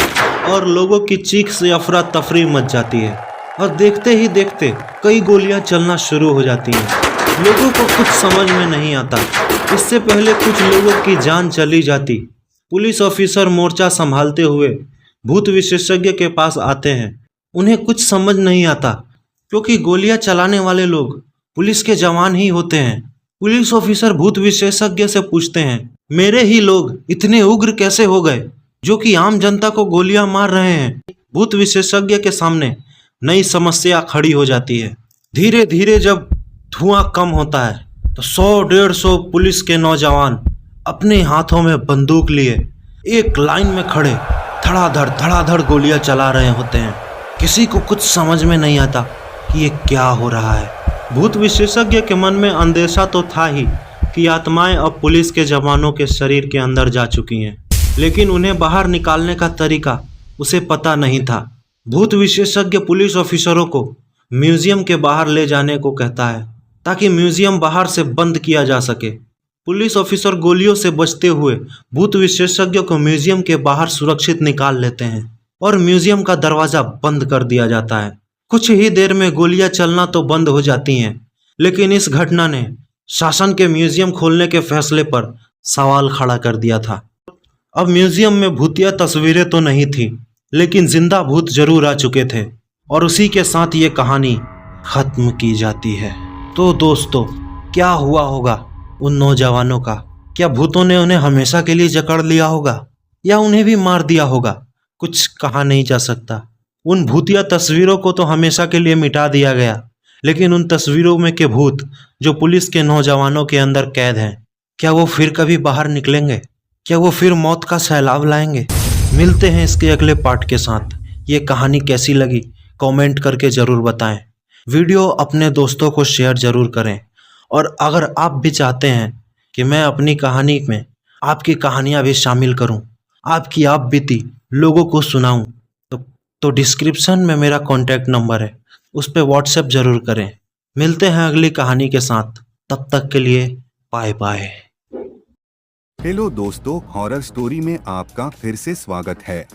और लोगों की चीख से अफरा तफरी मच जाती है और देखते ही देखते कई गोलियां चलना शुरू हो जाती हैं। लोगों को कुछ समझ में नहीं आता। इससे पहले कुछ लोगों की जान चली जाती, पुलिस ऑफिसर मोर्चा संभालते हुए भूत विशेषज्ञ के पास आते हैं। उन्हें कुछ समझ नहीं आता, क्योंकि गोलियां चलाने वाले लोग पुलिस के जवान ही होते हैं। पुलिस ऑफिसर भूत विशेषज्ञ से पूछते हैं, मेरे ही लोग इतने उग्र कैसे हो गए जो कि आम जनता को गोलियां मार रहे हैं? भूत विशेषज्ञ के सामने नई समस्या खड़ी हो जाती है। धीरे धीरे जब धुआं कम होता है तो 100-150 पुलिस के नौजवान अपने हाथों में बंदूक लिए एक लाइन में खड़े धड़ाधड़ गोलियां चला रहे होते हैं। किसी को कुछ समझ में नहीं आता कि ये क्या हो रहा है। भूत विशेषज्ञ के मन में अंदेशा तो था ही कि आत्माएं अब पुलिस के जवानों के शरीर के अंदर जा चुकी हैं, लेकिन उन्हें बाहर निकालने का तरीका उसे पता नहीं था। भूत विशेषज्ञ पुलिस ऑफिसरों को म्यूजियम के बाहर ले जाने को कहता है, ताकि म्यूजियम बाहर से बंद किया जा सके। पुलिस ऑफिसर गोलियों से बचते हुए भूत विशेषज्ञ को म्यूजियम के बाहर सुरक्षित निकाल लेते हैं और म्यूजियम का दरवाज़ा बंद कर दिया जाता है। कुछ ही देर में गोलियां चलना तो बंद हो जाती हैं, लेकिन इस घटना ने शासन के म्यूजियम खोलने के फैसले पर सवाल खड़ा कर दिया था। अब म्यूजियम में भूतिया तस्वीरें तो नहीं थी, लेकिन जिंदा भूत जरूर आ चुके थे और उसी के साथ ये कहानी खत्म की जाती है। तो दोस्तों, क्या हुआ होगा उन नौजवानों का? क्या भूतों ने उन्हें हमेशा के लिए जकड़ लिया होगा या उन्हें भी मार दिया होगा? कुछ कहा नहीं जा सकता। उन भूतिया तस्वीरों को तो हमेशा के लिए मिटा दिया गया, लेकिन उन तस्वीरों में के भूत जो पुलिस के नौजवानों के अंदर कैद हैं, क्या वो फिर कभी बाहर निकलेंगे? क्या वो फिर मौत का सैलाब लाएंगे? मिलते हैं इसके अगले पार्ट के साथ। ये कहानी कैसी लगी कमेंट करके ज़रूर बताएं। वीडियो अपने दोस्तों को शेयर ज़रूर करें, और अगर आप भी चाहते हैं कि मैं अपनी कहानी में आपकी कहानियाँ भी शामिल करूं, आपकी आप बीती लोगों को सुनाऊं, तो डिस्क्रिप्शन में मेरा कॉन्टैक्ट नंबर है, उस पर व्हाट्सएप ज़रूर करें। मिलते हैं अगली कहानी के साथ, तब तक के लिए बाय बाय। हेलो दोस्तों, हॉरर स्टोरी में आपका फिर से स्वागत है।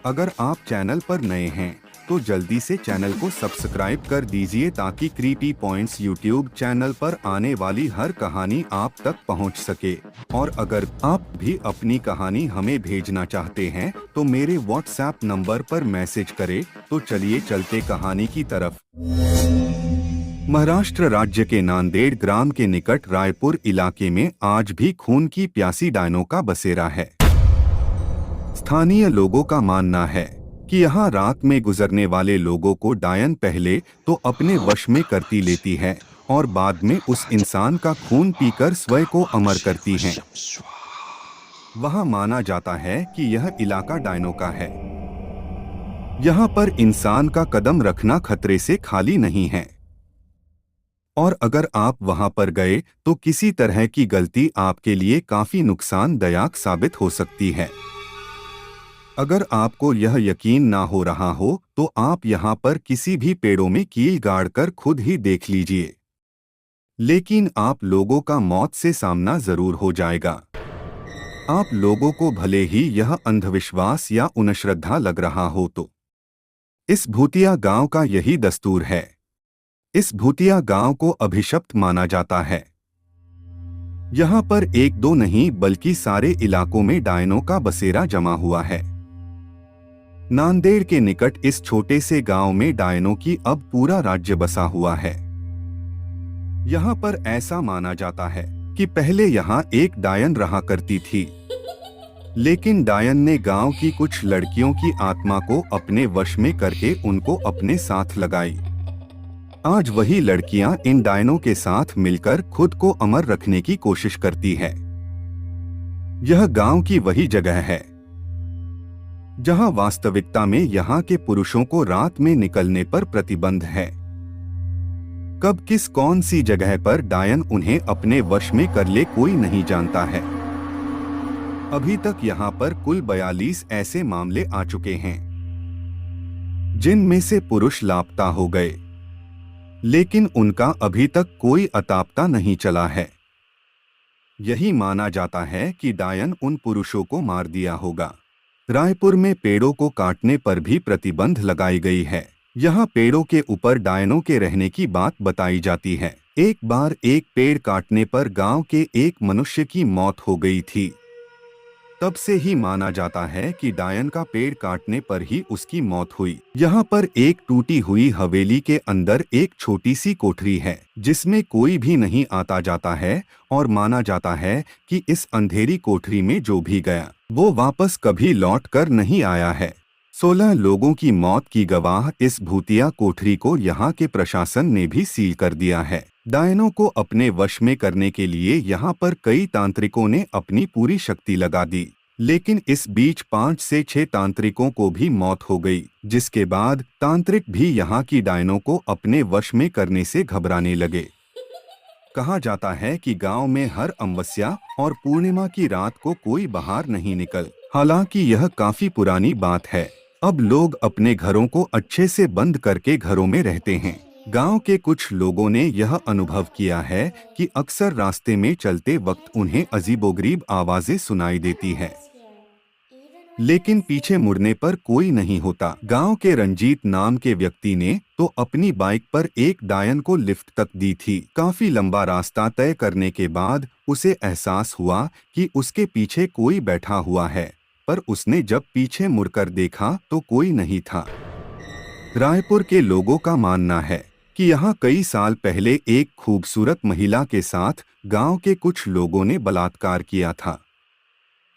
अगर आप चैनल पर नए हैं तो जल्दी से चैनल को सब्सक्राइब कर दीजिए, ताकि क्रीपी पॉइंट्स यूट्यूब चैनल पर आने वाली हर कहानी आप तक पहुंच सके। और अगर आप भी अपनी कहानी हमें भेजना चाहते हैं तो मेरे व्हाट्सएप नंबर पर मैसेज करें। तो चलिए चलते कहानी की तरफ। महाराष्ट्र राज्य के नांदेड़ ग्राम के निकट रायपुर इलाके में आज भी खून की प्यासी डायनों का बसेरा है। स्थानीय लोगों का मानना है कि यहाँ रात में गुजरने वाले लोगों को डायन पहले तो अपने वश में करती लेती है और बाद में उस इंसान का खून पीकर स्वयं को अमर करती हैं। वहाँ माना जाता है कि यह इलाका डायनों का है। यहाँ पर इंसान का कदम रखना खतरे से खाली नहीं है। और अगर आप वहां पर गए तो किसी तरह की गलती आपके लिए काफी नुकसानदायक साबित हो सकती है। अगर आपको यह यकीन ना हो रहा हो तो आप यहाँ पर किसी भी पेड़ों में कील गाड़कर खुद ही देख लीजिए, लेकिन आप लोगों का मौत से सामना जरूर हो जाएगा। आप लोगों को भले ही यह अंधविश्वास या अश्रद्धा लग रहा हो तो इस भूतिया गांव का यही दस्तूर है। इस भूतिया गांव को अभिशप्त माना जाता है। यहाँ पर एक दो नहीं बल्कि सारे इलाकों में डायनों का बसेरा जमा हुआ है। नांदेड़ के निकट इस छोटे से गांव में डायनों की अब पूरा राज्य बसा हुआ है। यहाँ पर ऐसा माना जाता है कि पहले यहाँ एक डायन रहा करती थी, लेकिन डायन ने गांव की कुछ लड़कियों की आत्मा को अपने वश में करके उनको अपने साथ लगाई। आज वही लड़कियां इन डायनों के साथ मिलकर खुद को अमर रखने की कोशिश करती है। यह गांव की वही जगह है जहां वास्तविकता में यहाँ के पुरुषों को रात में निकलने पर प्रतिबंध है। कब किस कौन सी जगह पर डायन उन्हें अपने वश में कर ले कोई नहीं जानता है। अभी तक यहाँ पर कुल 42 ऐसे मामले आ चुके हैं जिनमें से पुरुष लापता हो गए, लेकिन उनका अभी तक कोई अता पता नहीं चला है। यही माना जाता है कि डायन उन पुरुषों को मार दिया होगा। रायपुर में पेड़ों को काटने पर भी प्रतिबंध लगाई गई है। यहाँ पेड़ों के ऊपर डायनों के रहने की बात बताई जाती है। एक बार एक पेड़ काटने पर गांव के एक मनुष्य की मौत हो गई थी। तब से ही माना जाता है कि डायन का पेड़ काटने पर ही उसकी मौत हुई। यहाँ पर एक टूटी हुई हवेली के अंदर एक छोटी सी कोठरी है जिसमें कोई भी नहीं आता जाता है, और माना जाता है कि इस अंधेरी कोठरी में जो भी गया वो वापस कभी लौट कर नहीं आया है। 16 लोगों की मौत की गवाह इस भूतिया कोठरी को यहाँ के प्रशासन ने भी सील कर दिया है। डायनों को अपने वश में करने के लिए यहाँ पर कई तांत्रिकों ने अपनी पूरी शक्ति लगा दी, लेकिन इस बीच 5 से 6 तांत्रिकों को भी मौत हो गई, जिसके बाद तांत्रिक भी यहाँ की डायनों को अपने वश में करने से घबराने लगे। कहा जाता है कि गांव में हर अमावस्या और पूर्णिमा की रात को कोई बाहर नहीं निकल। हालांकि यह काफी पुरानी बात है। अब लोग अपने घरों को अच्छे से बंद करके घरों में रहते हैं। गांव के कुछ लोगों ने यह अनुभव किया है कि अक्सर रास्ते में चलते वक्त उन्हें अजीबोगरीब आवाजें सुनाई देती है, लेकिन पीछे मुड़ने पर कोई नहीं होता। गांव के रंजीत नाम के व्यक्ति ने तो अपनी बाइक पर एक डायन को लिफ्ट तक दी थी। काफी लंबा रास्ता तय करने के बाद उसे एहसास हुआ कि उसके पीछे कोई बैठा हुआ है, पर उसने जब पीछे मुड़कर देखा तो कोई नहीं था। रायपुर के लोगों का मानना है कि यहाँ कई साल पहले एक खूबसूरत महिला के साथ गांव के कुछ लोगों ने बलात्कार किया था।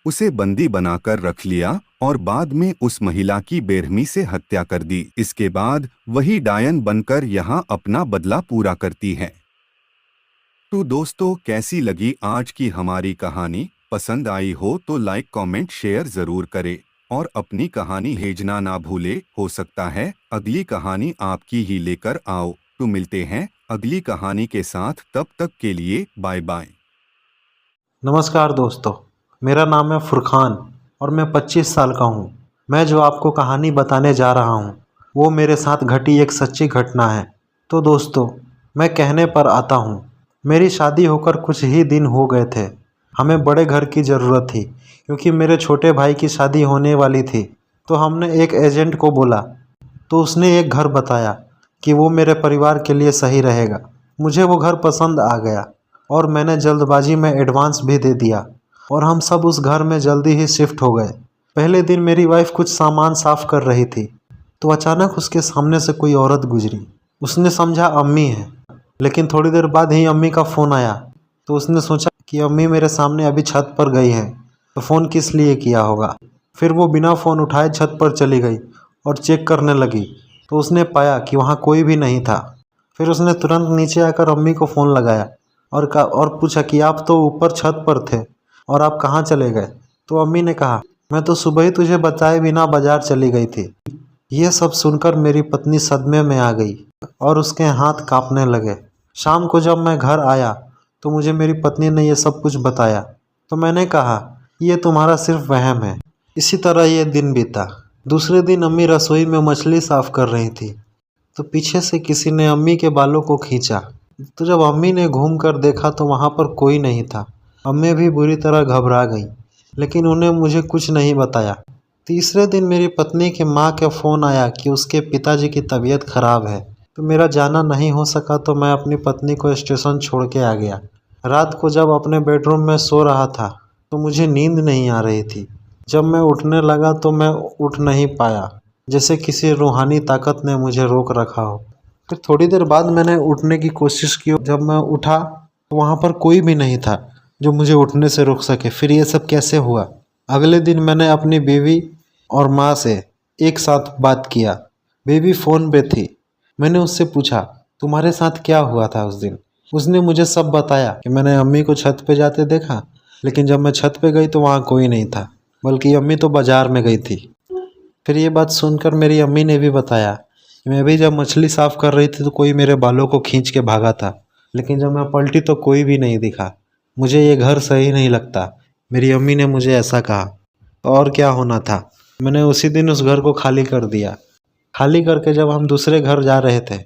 उसे बंदी बनाकर रख लिया और बाद में उस महिला की बेरहमी से हत्या कर दी। इसके बाद वही डायन बनकर यहाँ अपना बदला पूरा करती है। तो दोस्तों, कैसी लगी आज की हमारी कहानी? पसंद आई हो तो लाइक कमेंट शेयर जरूर करें और अपनी कहानी भेजना ना भूले। हो सकता है अगली कहानी आपकी ही लेकर आओ। तो मिलते हैं अगली कहानी के साथ, तब तक के लिए बाय बाय। नमस्कार दोस्तों, मेरा नाम है फुरखान और मैं 25 साल का हूँ। मैं जो आपको कहानी बताने जा रहा हूँ वो मेरे साथ घटी एक सच्ची घटना है। तो दोस्तों, मैं कहने पर आता हूँ। मेरी शादी होकर कुछ ही दिन हो गए थे। हमें बड़े घर की ज़रूरत थी क्योंकि मेरे छोटे भाई की शादी होने वाली थी। तो हमने एक एजेंट को बोला तो उसने एक घर बताया कि वो मेरे परिवार के लिए सही रहेगा। मुझे वो घर पसंद आ गया और मैंने जल्दबाजी में एडवांस भी दे दिया और हम सब उस घर में जल्दी ही शिफ्ट हो गए। पहले दिन मेरी वाइफ कुछ सामान साफ कर रही थी तो अचानक उसके सामने से कोई औरत गुजरी। उसने समझा अम्मी है, लेकिन थोड़ी देर बाद ही अम्मी का फ़ोन आया तो उसने सोचा कि अम्मी मेरे सामने अभी छत पर गई हैं तो फ़ोन किस लिए किया होगा। फिर वो बिना फ़ोन उठाए छत पर चली गई और चेक करने लगी तो उसने पाया कि वहाँ कोई भी नहीं था। फिर उसने तुरंत नीचे आकर अम्मी को फ़ोन लगाया और पूछा कि आप तो ऊपर छत पर थे और आप कहाँ चले गए। तो अम्मी ने कहा, मैं तो सुबह ही तुझे बताए बिना बाजार चली गई थी। ये सब सुनकर मेरी पत्नी सदमे में आ गई और उसके हाथ कांपने लगे। शाम को जब मैं घर आया तो मुझे मेरी पत्नी ने यह सब कुछ बताया। तो मैंने कहा ये तुम्हारा सिर्फ वहम है। इसी तरह ये दिन बीता। दूसरे दिन अम्मी रसोई में मछली साफ कर रही थी तो पीछे से किसी ने अम्मी के बालों को खींचा। तो जब अम्मी ने घूम कर देखा तो वहाँ पर कोई नहीं था। अम्मी भी बुरी तरह घबरा गई, लेकिन उन्हें मुझे कुछ नहीं बताया। तीसरे दिन मेरी पत्नी की माँ का फ़ोन आया कि उसके पिताजी की तबीयत खराब है। तो मेरा जाना नहीं हो सका तो मैं अपनी पत्नी को स्टेशन छोड़ के आ गया। रात को जब अपने बेडरूम में सो रहा था तो मुझे नींद नहीं आ रही थी। जब मैं उठने लगा तो मैं उठ नहीं पाया, जैसे किसी रूहानी ताकत ने मुझे रोक रखा हो। फिर थोड़ी देर बाद मैंने उठने की कोशिश की। जब मैं उठा तो वहाँ पर कोई भी नहीं था जो मुझे उठने से रोक सके। फिर ये सब कैसे हुआ? अगले दिन मैंने अपनी बीवी और माँ से एक साथ बात किया। बीवी फ़ोन पे थी। मैंने उससे पूछा तुम्हारे साथ क्या हुआ था उस दिन? उसने मुझे सब बताया कि मैंने अम्मी को छत पे जाते देखा, लेकिन जब मैं छत पे गई तो वहाँ कोई नहीं था, बल्कि अम्मी तो बाज़ार में गई थी। फिर ये बात सुनकर मेरी अम्मी ने भी बताया कि मैं भी जब मछली साफ़ कर रही थी तो कोई मेरे बालों को खींच के भागा था, लेकिन जब मैं पलटी तो कोई भी नहीं दिखा। मुझे ये घर सही नहीं लगता, मेरी अम्मी ने मुझे ऐसा कहा। तो और क्या होना था, मैंने उसी दिन उस घर को खाली कर दिया। खाली करके जब हम दूसरे घर जा रहे थे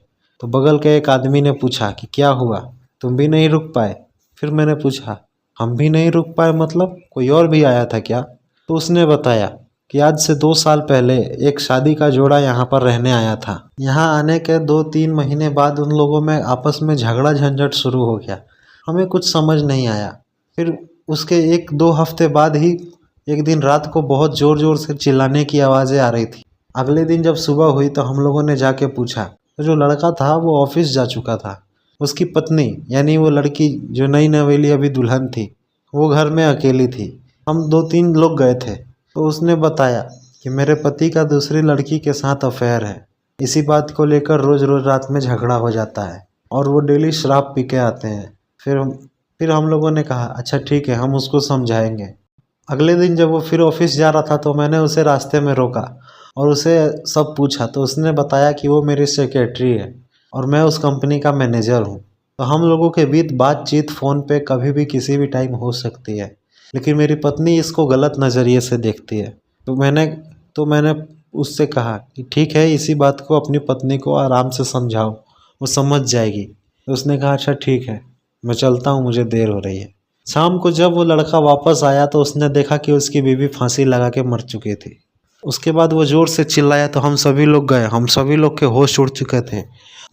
तो बगल के एक आदमी ने पूछा कि क्या हुआ, तुम भी नहीं रुक पाए? फिर मैंने पूछा हम भी नहीं रुक पाए मतलब कोई और भी आया था क्या? तो उसने बताया कि आज से 2 साल पहले एक शादी का जोड़ा यहाँ पर रहने आया था। यहाँ आने के 2-3 महीने बाद उन लोगों में आपस में झगड़ा झंझट शुरू हो गया। हमें कुछ समझ नहीं आया। फिर उसके 1-2 हफ्ते बाद ही एक दिन रात को बहुत ज़ोर ज़ोर से चिल्लाने की आवाज़ें आ रही थी। अगले दिन जब सुबह हुई तो हम लोगों ने जाके पूछा तो जो लड़का था वो ऑफिस जा चुका था। उसकी पत्नी यानी वो लड़की जो नई नवेली अभी दुल्हन थी, वो घर में अकेली थी। हम 2-3 लोग गए थे तो उसने बताया कि मेरे पति का दूसरी लड़की के साथ अफेयर है। इसी बात को लेकर रोज़ रोज़ रात में झगड़ा हो जाता है और वो डेली शराब पी के आते हैं। फिर हम लोगों ने कहा अच्छा ठीक है, हम उसको समझाएंगे। अगले दिन जब वो फिर ऑफिस जा रहा था तो मैंने उसे रास्ते में रोका और उसे सब पूछा तो उसने बताया कि वो मेरी सेक्रेटरी है और मैं उस कंपनी का मैनेजर हूँ। तो हम लोगों के बीच बातचीत फ़ोन पे कभी भी किसी भी टाइम हो सकती है, लेकिन मेरी पत्नी इसको गलत नज़रिए से देखती है। तो मैंने उससे कहा कि ठीक है, इसी बात को अपनी पत्नी को आराम से समझाओ, वो समझ जाएगी। तो उसने कहा अच्छा ठीक है, मैं चलता हूँ, मुझे देर हो रही है। शाम को जब वो लड़का वापस आया तो उसने देखा कि उसकी बीवी फांसी लगा के मर चुकी थी। उसके बाद वो ज़ोर से चिल्लाया तो हम सभी लोग गए। हम सभी लोग के होश उड़ चुके थे।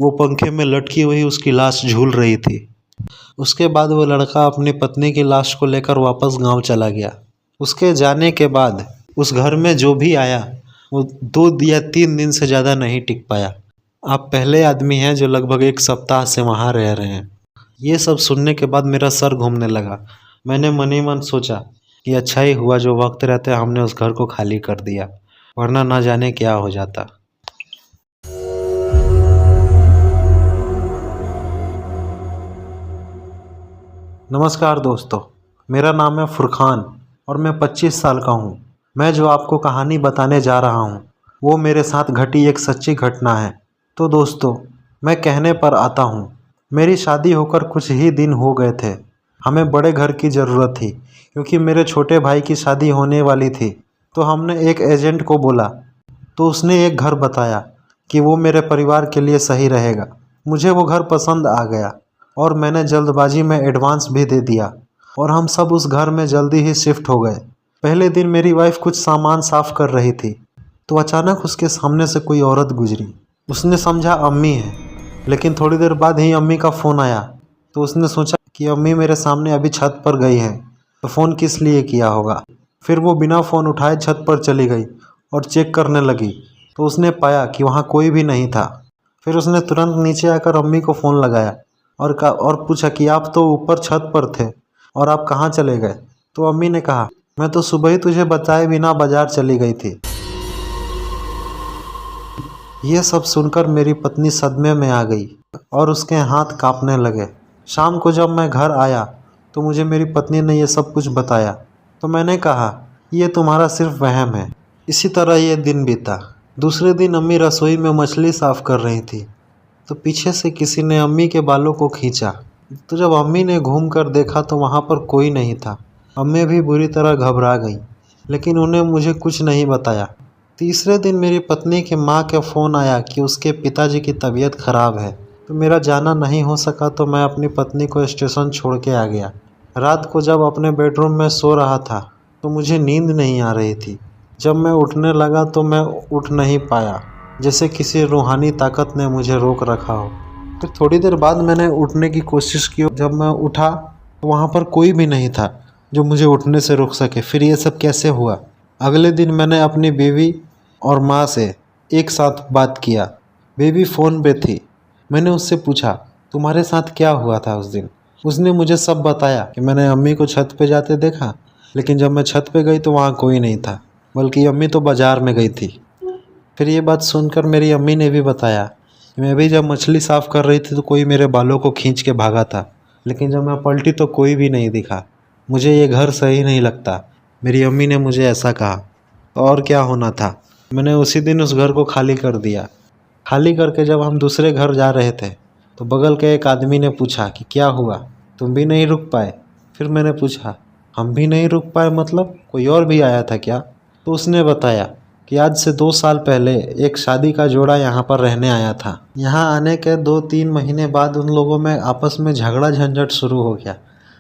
वो पंखे में लटकी हुई उसकी लाश झूल रही थी। उसके बाद वो लड़का अपनी पत्नी की लाश को लेकर वापस गांव चला गया। उसके जाने के बाद उस घर में जो भी आया वो 2 या 3 दिन से ज़्यादा नहीं टिक पाया। आप पहले आदमी हैं जो लगभग 1 सप्ताह से वहाँ रह रहे हैं। ये सब सुनने के बाद मेरा सर घूमने लगा। मैंने मन ही मन सोचा कि अच्छा ही हुआ जो वक्त रहते हमने उस घर को खाली कर दिया, वरना ना जाने क्या हो जाता। नमस्कार दोस्तों, मेरा नाम है फुरखान और मैं 25 साल का हूँ। मैं जो आपको कहानी बताने जा रहा हूँ वो मेरे साथ घटी एक सच्ची घटना है। तो दोस्तों, मैं कहने पर आता हूँ। मेरी शादी होकर कुछ ही दिन हो गए थे। हमें बड़े घर की ज़रूरत थी क्योंकि मेरे छोटे भाई की शादी होने वाली थी। तो हमने एक एजेंट को बोला तो उसने एक घर बताया कि वो मेरे परिवार के लिए सही रहेगा। मुझे वो घर पसंद आ गया और मैंने जल्दबाजी में एडवांस भी दे दिया और हम सब उस घर में जल्दी ही शिफ्ट हो गए। पहले दिन मेरी वाइफ कुछ सामान साफ़ कर रही थी तो अचानक उसके सामने से कोई औरत गुजरी। उसने समझा अम्मी है, लेकिन थोड़ी देर बाद ही अम्मी का फ़ोन आया तो उसने सोचा कि अम्मी मेरे सामने अभी छत पर गई हैं तो फ़ोन किस लिए किया होगा। फिर वो बिना फ़ोन उठाए छत पर चली गई और चेक करने लगी तो उसने पाया कि वहाँ कोई भी नहीं था। फिर उसने तुरंत नीचे आकर अम्मी को फ़ोन लगाया और पूछा कि आप तो ऊपर छत पर थे और आप कहाँ चले गए। तो अम्मी ने कहा मैं तो सुबह ही तुझे बताए बिना बाज़ार चली गई थी। ये सब सुनकर मेरी पत्नी सदमे में आ गई और उसके हाथ कांपने लगे। शाम को जब मैं घर आया तो मुझे मेरी पत्नी ने यह सब कुछ बताया। तो मैंने कहा ये तुम्हारा सिर्फ वहम है। इसी तरह ये दिन बीता। दूसरे दिन अम्मी रसोई में मछली साफ़ कर रही थी तो पीछे से किसी ने अम्मी के बालों को खींचा। तो जब अम्मी ने घूम कर देखा तो वहाँ पर कोई नहीं था। अम्मी भी बुरी तरह घबरा गई, लेकिन उन्हें मुझे कुछ नहीं बताया। तीसरे दिन मेरी पत्नी की माँ का फ़ोन आया कि उसके पिताजी की तबीयत खराब है। तो मेरा जाना नहीं हो सका, तो मैं अपनी पत्नी को स्टेशन छोड़ के आ गया। रात को जब अपने बेडरूम में सो रहा था तो मुझे नींद नहीं आ रही थी। जब मैं उठने लगा तो मैं उठ नहीं पाया, जैसे किसी रूहानी ताकत ने मुझे रोक रखा हो। फिर थोड़ी देर बाद मैंने उठने की कोशिश की। जब मैं उठा तो वहाँ पर कोई भी नहीं था जो मुझे उठने से रोक सके। फिर ये सब कैसे हुआ? अगले दिन मैंने अपनी बीवी और माँ से एक साथ बात किया। बीवी फ़ोन पे थी। मैंने उससे पूछा, तुम्हारे साथ क्या हुआ था उस दिन? उसने मुझे सब बताया कि मैंने अम्मी को छत पे जाते देखा, लेकिन जब मैं छत पे गई तो वहाँ कोई नहीं था, बल्कि अम्मी तो बाज़ार में गई थी। फिर ये बात सुनकर मेरी अम्मी ने भी बताया कि मैं भी जब मछली साफ़ कर रही थी तो कोई मेरे बालों को खींच के भागा था, लेकिन जब मैं पलटी तो कोई भी नहीं दिखा। मुझे ये घर सही नहीं लगता, मेरी अम्मी ने मुझे ऐसा कहा। तो और क्या होना था, मैंने उसी दिन उस घर को खाली कर दिया। खाली करके जब हम दूसरे घर जा रहे थे तो बगल के एक आदमी ने पूछा कि क्या हुआ, तुम भी नहीं रुक पाए? फिर मैंने पूछा, हम भी नहीं रुक पाए मतलब कोई और भी आया था क्या? तो उसने बताया कि आज से 2 साल पहले एक शादी का जोड़ा यहाँ पर रहने आया था। यहाँ आने के 2-3 महीने बाद उन लोगों में आपस में झगड़ा झंझट शुरू हो गया।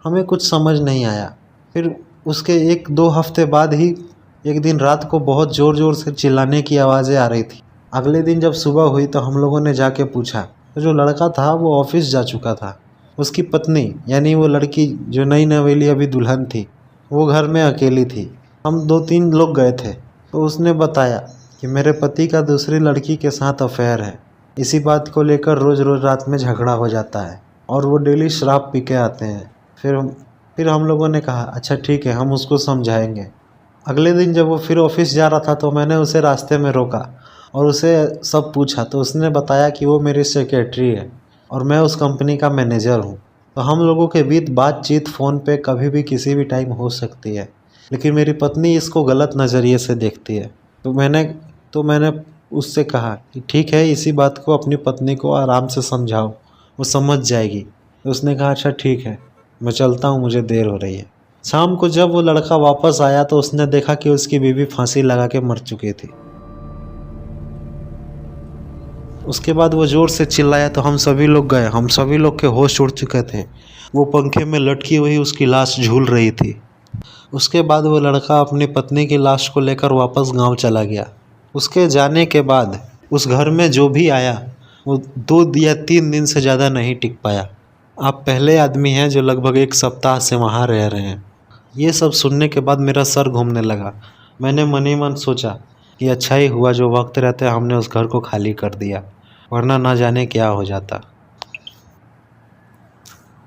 हमें कुछ समझ नहीं आया। फिर उसके 1-2 हफ्ते बाद ही एक दिन रात को बहुत ज़ोर ज़ोर से चिल्लाने की आवाज़ें आ रही थी। अगले दिन जब सुबह हुई तो हम लोगों ने जाके पूछा तो जो लड़का था वो ऑफिस जा चुका था। उसकी पत्नी यानी वो लड़की जो नई नवेली अभी दुल्हन थी, वो घर में अकेली थी। हम 2-3 लोग गए थे तो उसने बताया कि मेरे पति का दूसरी लड़की के साथ अफेयर है। इसी बात को लेकर रोज़ रोज़ रात में झगड़ा हो जाता है और वो डेली शराब पी के आते हैं। फिर हम लोगों ने कहा अच्छा ठीक है, हम उसको समझाएंगे। अगले दिन जब वो फिर ऑफिस जा रहा था तो मैंने उसे रास्ते में रोका और उसे सब पूछा। तो उसने बताया कि वो मेरी सेक्रेटरी है और मैं उस कंपनी का मैनेजर हूँ। तो हम लोगों के बीच बातचीत फ़ोन पे कभी भी किसी भी टाइम हो सकती है, लेकिन मेरी पत्नी इसको गलत नज़रिए से देखती है। तो मैंने उससे कहा कि ठीक है, इसी बात को अपनी पत्नी को आराम से समझाओ, वो समझ जाएगी। तो उसने कहा अच्छा ठीक है, मैं चलता हूँ, मुझे देर हो रही है। शाम को जब वो लड़का वापस आया तो उसने देखा कि उसकी बीवी फांसी लगा के मर चुकी थी। उसके बाद वो ज़ोर से चिल्लाया तो हम सभी लोग गए। हम सभी लोग के होश उड़ चुके थे। वो पंखे में लटकी हुई उसकी लाश झूल रही थी। उसके बाद वो लड़का अपनी पत्नी की लाश को लेकर वापस गांव चला गया। उसके जाने के बाद उस घर में जो भी आया वो 2 या 3 दिन से ज़्यादा नहीं टिक पाया। आप पहले आदमी हैं जो लगभग 1 सप्ताह से वहाँ रह रहे हैं। ये सब सुनने के बाद मेरा सर घूमने लगा। मैंने मन ही मन सोचा कि अच्छा ही हुआ जो वक्त रहते हमने उस घर को खाली कर दिया, वरना ना जाने क्या हो जाता।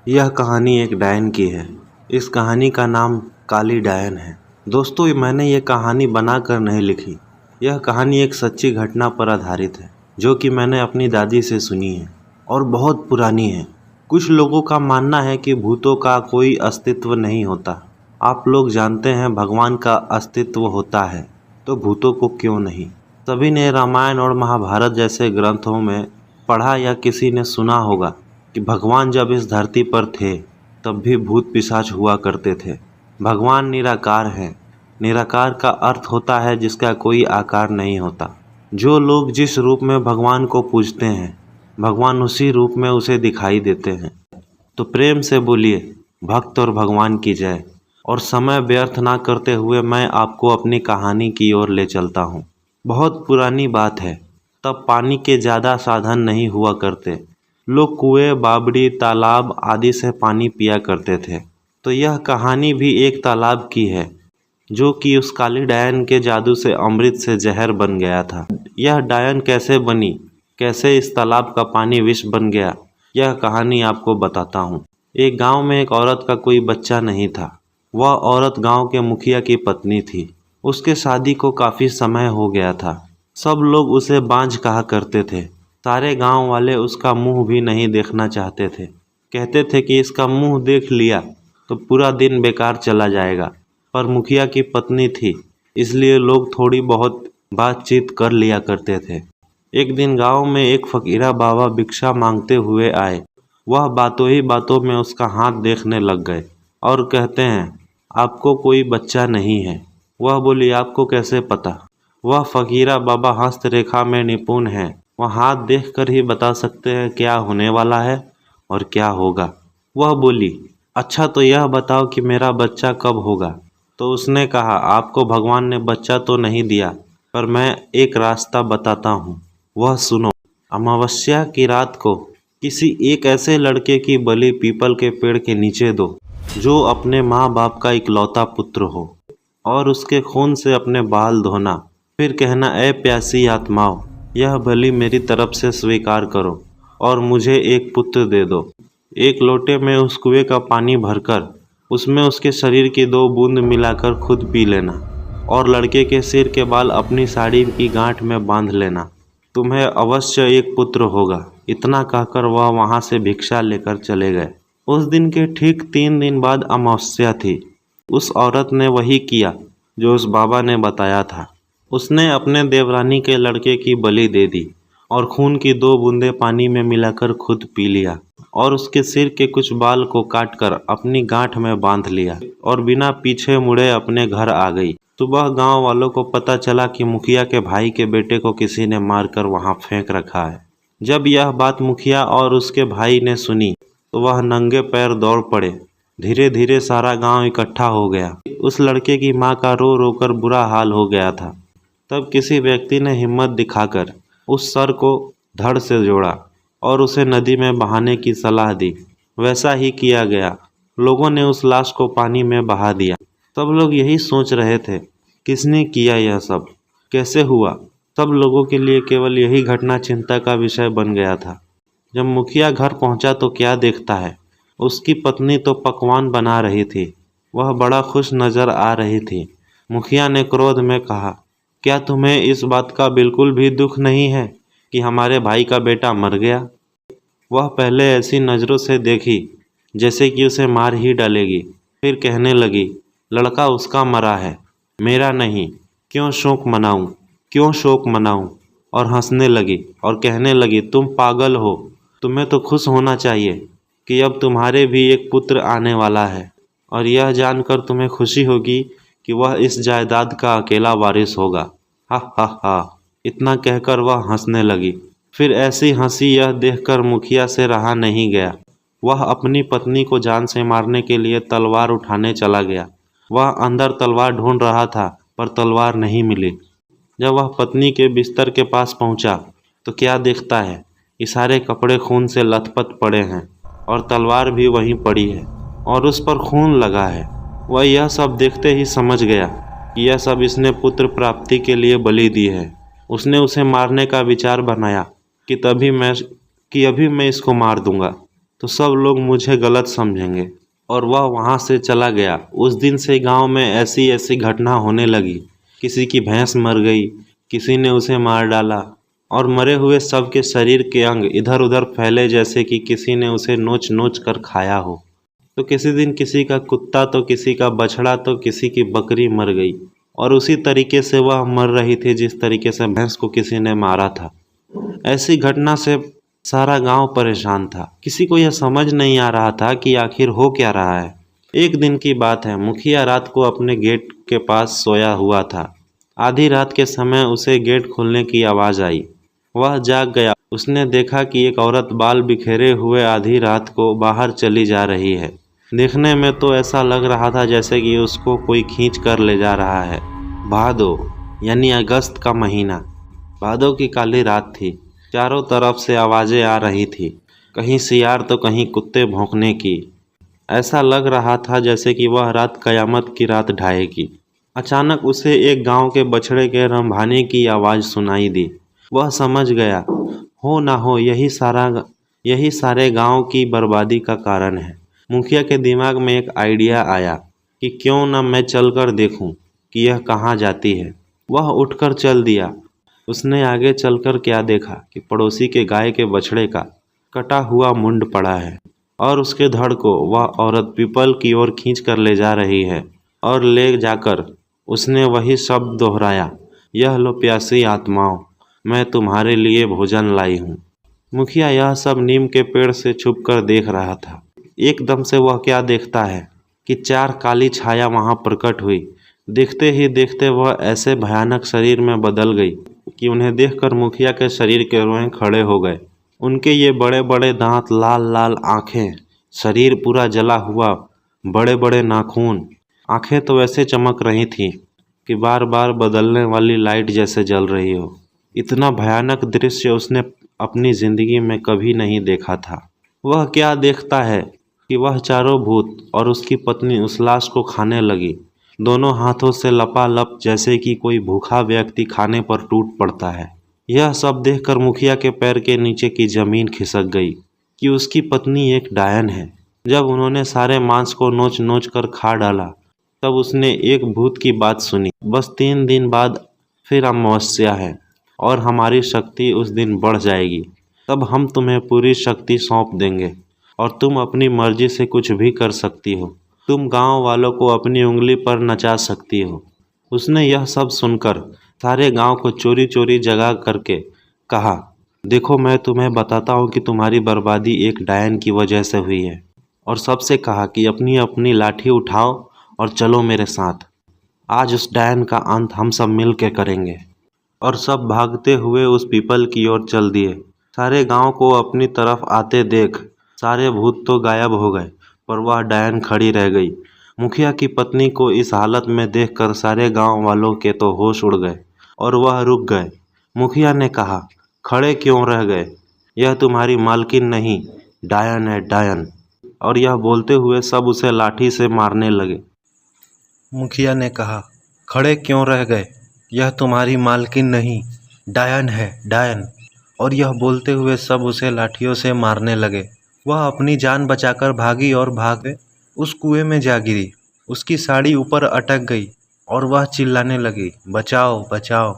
यह कहानी एक डायन की है। इस कहानी का नाम काली डायन है। दोस्तों, मैंने ये कहानी बनाकर नहीं लिखी। यह कहानी एक सच्ची घटना पर आधारित है जो कि मैंने अपनी दादी से सुनी है और बहुत पुरानी है। कुछ लोगों का मानना है कि भूतों का कोई अस्तित्व नहीं होता। आप लोग जानते हैं भगवान का अस्तित्व होता है, तो भूतों को क्यों नहीं। सभी ने रामायण और महाभारत जैसे ग्रंथों में पढ़ा या किसी ने सुना होगा कि भगवान जब इस धरती पर थे तब भी भूत पिशाच हुआ करते थे। भगवान निराकार है। निराकार का अर्थ होता है जिसका कोई आकार नहीं होता। जो लोग जिस रूप में भगवान को पूजते हैं, भगवान उसी रूप में उसे दिखाई देते हैं। तो प्रेम से बोलिए भक्त और भगवान की जय। और समय व्यर्थ ना करते हुए मैं आपको अपनी कहानी की ओर ले चलता हूँ। बहुत पुरानी बात है। तब पानी के ज़्यादा साधन नहीं हुआ करते। लोग कुएं, बावड़ी, तालाब आदि से पानी पिया करते थे। तो यह कहानी भी एक तालाब की है जो कि उस काली डायन के जादू से अमृत से जहर बन गया था। यह डायन कैसे बनी, कैसे इस तालाब का पानी विष बन गया, यह कहानी आपको बताता हूँ। एक गांव में एक औरत का कोई बच्चा नहीं था। वह औरत गांव के मुखिया की पत्नी थी। उसके शादी को काफ़ी समय हो गया था। सब लोग उसे बांझ कहा करते थे। सारे गांव वाले उसका मुंह भी नहीं देखना चाहते थे। कहते थे कि इसका मुंह देख लिया तो पूरा दिन बेकार चला जाएगा। पर मुखिया की पत्नी थी, इसलिए लोग थोड़ी बहुत बातचीत कर लिया करते थे। एक दिन गांव में एक फकीरा बाबा भिक्षा मांगते हुए आए। वह बातों ही बातों में उसका हाथ देखने लग गए और कहते हैं, आपको कोई बच्चा नहीं है। वह बोली, आपको कैसे पता? वह फकीरा बाबा हस्तरेखा में निपुण है। वह हाथ देखकर ही बता सकते हैं क्या होने वाला है और क्या होगा। वह बोली, अच्छा तो यह बताओ कि मेरा बच्चा कब होगा? तो उसने कहा, आपको भगवान ने बच्चा तो नहीं दिया, पर मैं एक रास्ता बताता हूँ, वह सुनो। अमावस्या की रात को किसी एक ऐसे लड़के की बलि पीपल के पेड़ के नीचे दो जो अपने माँ बाप का इकलौता पुत्र हो, और उसके खून से अपने बाल धोना। फिर कहना, ए प्यासी आत्माओं, यह बलि मेरी तरफ से स्वीकार करो और मुझे एक पुत्र दे दो। एक लोटे में उस कुएं का पानी भरकर उसमें उसके शरीर की 2 बूंद मिलाकर खुद पी लेना और लड़के के सिर के बाल अपनी साड़ी की गांठ में बांध लेना। तुम्हें अवश्य एक पुत्र होगा। इतना कहकर वह वहां से भिक्षा लेकर चले गए। उस दिन के ठीक 3 दिन बाद अमावस्या थी। उस औरत ने वही किया जो उस बाबा ने बताया था। उसने अपने देवरानी के लड़के की बलि दे दी और खून की 2 बूंदें पानी में मिलाकर खुद पी लिया और उसके सिर के कुछ बाल को काटकर अपनी गांठ में बांध लिया और बिना पीछे मुड़े अपने घर आ गई। सुबह गांव वालों को पता चला कि मुखिया के भाई के बेटे को किसी ने मारकर वहां फेंक रखा है। जब यह बात मुखिया और उसके भाई ने सुनी तो वह नंगे पैर दौड़ पड़े। धीरे धीरे सारा गांव इकट्ठा हो गया। उस लड़के की माँ का रो रो कर बुरा हाल हो गया था। तब किसी व्यक्ति ने हिम्मत दिखाकर उस सर को धड़ से जोड़ा और उसे नदी में बहाने की सलाह दी। वैसा ही किया गया। लोगों ने उस लाश को पानी में बहा दिया। सब लोग यही सोच रहे थे, किसने किया यह सब, कैसे हुआ? सब लोगों के लिए केवल यही घटना चिंता का विषय बन गया था। जब मुखिया घर पहुंचा तो क्या देखता है, उसकी पत्नी तो पकवान बना रही थी। वह बड़ा खुश नजर आ रही थी। मुखिया ने क्रोध में कहा, क्या तुम्हें इस बात का बिल्कुल भी दुख नहीं है कि हमारे भाई का बेटा मर गया? वह पहले ऐसी नज़रों से देखी जैसे कि उसे मार ही डालेगी। फिर कहने लगी, लड़का उसका मरा है, मेरा नहीं। क्यों शोक मनाऊं, क्यों शोक मनाऊं? और हंसने लगी और कहने लगी, तुम पागल हो। तुम्हें तो खुश होना चाहिए कि अब तुम्हारे भी एक पुत्र आने वाला है और यह जानकर तुम्हें खुशी होगी कि वह इस जायदाद का अकेला वारिस होगा। हा हा हा। इतना कहकर वह हंसने लगी। फिर ऐसी हंसी यह देखकर मुखिया से रहा नहीं गया। वह अपनी पत्नी को जान से मारने के लिए तलवार उठाने चला गया। वह अंदर तलवार ढूंढ रहा था पर तलवार नहीं मिली। जब वह पत्नी के बिस्तर के पास पहुंचा तो क्या देखता है, इशारे कपड़े खून से लथपथ पड़े हैं और तलवार भी वहीं पड़ी है और उस पर खून लगा है। वह यह सब देखते ही समझ गया कि यह सब इसने पुत्र प्राप्ति के लिए बलि दी है। उसने उसे मारने का विचार बनाया कि अभी मैं इसको मार दूंगा तो सब लोग मुझे गलत समझेंगे, और वह वहां से चला गया। उस दिन से गांव में ऐसी ऐसी घटना होने लगी। किसी की भैंस मर गई, किसी ने उसे मार डाला और मरे हुए सब के शरीर के अंग इधर उधर फैले जैसे कि किसी ने उसे नोच नोच कर खाया हो। तो किसी दिन किसी का कुत्ता, तो किसी का बछड़ा, तो किसी की बकरी मर गई और उसी तरीके से वह मर रही थी जिस तरीके से भैंस को किसी ने मारा था। ऐसी घटना से सारा गांव परेशान था। किसी को यह समझ नहीं आ रहा था कि आखिर हो क्या रहा है। एक दिन की बात है, मुखिया रात को अपने गेट के पास सोया हुआ था। आधी रात के समय उसे गेट खोलने की आवाज़ आई। वह जाग गया। उसने देखा कि एक औरत बाल बिखेरे हुए आधी रात को बाहर चली जा रही है। देखने में तो ऐसा लग रहा था जैसे कि उसको कोई खींच कर ले जा रहा है। भादो यानी अगस्त का महीना, भादो की काली रात थी। चारों तरफ से आवाज़ें आ रही थी, कहीं सियार तो कहीं कुत्ते भौंकने की। ऐसा लग रहा था जैसे कि वह रात कयामत की रात ढाएगी। अचानक उसे एक गांव के बछड़े के रंभाने की आवाज़ सुनाई दी। वह समझ गया, हो ना हो यही सारे गांव की बर्बादी का कारण है। मुखिया के दिमाग में एक आइडिया आया कि क्यों न मैं चलकर देखूं कि यह कहाँ जाती है। वह उठकर चल दिया। उसने आगे चलकर क्या देखा कि पड़ोसी के गाय के बछड़े का कटा हुआ मुंड पड़ा है और उसके धड़ को वह औरत पीपल की ओर खींच कर ले जा रही है। और ले जाकर उसने वही शब्द दोहराया, यह लो प्यासी आत्माओं, मैं तुम्हारे लिए भोजन लाई हूँ। मुखिया यह सब नीम के पेड़ से छुपकर देख रहा था। एकदम से वह क्या देखता है कि 4 काली छाया वहां प्रकट हुई। देखते ही देखते वह ऐसे भयानक शरीर में बदल गई कि उन्हें देखकर मुखिया के शरीर के रोए खड़े हो गए। उनके ये बड़े बड़े दांत, लाल लाल आंखें, शरीर पूरा जला हुआ, बड़े बड़े नाखून। आंखें तो ऐसे चमक रही थीं कि बार बार बदलने वाली लाइट जैसे जल रही हो। इतना भयानक दृश्य उसने अपनी जिंदगी में कभी नहीं देखा था। वह क्या देखता है कि वह चारों भूत और उसकी पत्नी उस लाश को खाने लगी, दोनों हाथों से लपालप, जैसे कि कोई भूखा व्यक्ति खाने पर टूट पड़ता है। यह सब देखकर मुखिया के पैर के नीचे की जमीन खिसक गई कि उसकी पत्नी एक डायन है। जब उन्होंने सारे मांस को नोच नोच कर खा डाला, तब उसने एक भूत की बात सुनी। बस 3 दिन बाद फिर अमावस्या है और हमारी शक्ति उस दिन बढ़ जाएगी। तब हम तुम्हें पूरी शक्ति सौंप देंगे और तुम अपनी मर्जी से कुछ भी कर सकती हो। तुम गांव वालों को अपनी उंगली पर नचा सकती हो। उसने यह सब सुनकर सारे गांव को चोरी चोरी जगा करके कहा, देखो मैं तुम्हें बताता हूँ कि तुम्हारी बर्बादी एक डायन की वजह से हुई है। और सबसे कहा कि अपनी अपनी लाठी उठाओ और चलो मेरे साथ। आज उस डायन का अंत हम सब मिल के करेंगे। और सब भागते हुए उस पीपल की ओर चल दिए। सारे गांव को अपनी तरफ आते देख सारे भूत तो गायब हो गए, पर वह डायन खड़ी रह गई। मुखिया की पत्नी को इस हालत में देखकर सारे गांव वालों के तो होश उड़ गए और वह रुक गए। मुखिया ने कहा, खड़े क्यों रह गए? यह तुम्हारी मालकिन नहीं, डायन है, डायन। और यह बोलते हुए सब उसे लाठी से मारने लगे। मुखिया ने कहा, खड़े क्यों रह गए? यह तुम्हारी मालकिन नहीं, डायन है, डायन। और यह बोलते हुए सब उसे लाठियों से मारने लगे। वह अपनी जान बचाकर भागी और भाग उस कुएं में जा गिरी। उसकी साड़ी ऊपर अटक गई और वह चिल्लाने लगी, बचाओ बचाओ।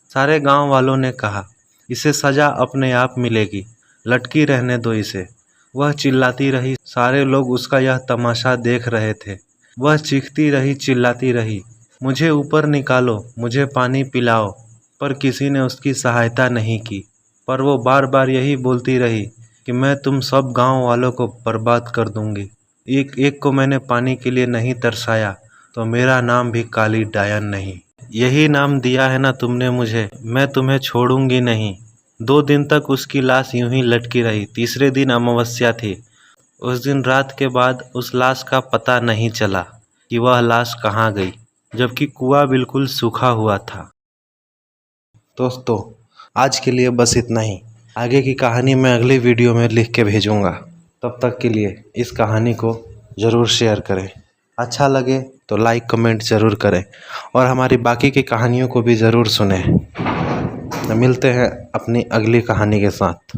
सारे गांव वालों ने कहा, इसे सजा अपने आप मिलेगी, लटकी रहने दो इसे। वह चिल्लाती रही। सारे लोग उसका यह तमाशा देख रहे थे। वह चीखती रही, चिल्लाती रही, मुझे ऊपर निकालो, मुझे पानी पिलाओ। पर किसी ने उसकी सहायता नहीं की। पर वो बार बार यही बोलती रही कि मैं तुम सब गांव वालों को बर्बाद कर दूंगी। एक एक को मैंने पानी के लिए नहीं तरसाया तो मेरा नाम भी काली डायन नहीं। यही नाम दिया है ना तुमने मुझे, मैं तुम्हें छोड़ूंगी नहीं। 2 दिन तक उसकी लाश यूं ही लटकी रही। तीसरे दिन अमावस्या थी। उस दिन रात के बाद उस लाश का पता नहीं चला कि वह लाश कहाँ गई, जबकि कुआं बिल्कुल सूखा हुआ था। दोस्तों, आज के लिए बस इतना ही। आगे की कहानी मैं अगली वीडियो में लिख के भेजूंगा। तब तक के लिए इस कहानी को ज़रूर शेयर करें। अच्छा लगे तो लाइक कमेंट ज़रूर करें और हमारी बाकी की कहानियों को भी ज़रूर सुनें। मिलते हैं अपनी अगली कहानी के साथ।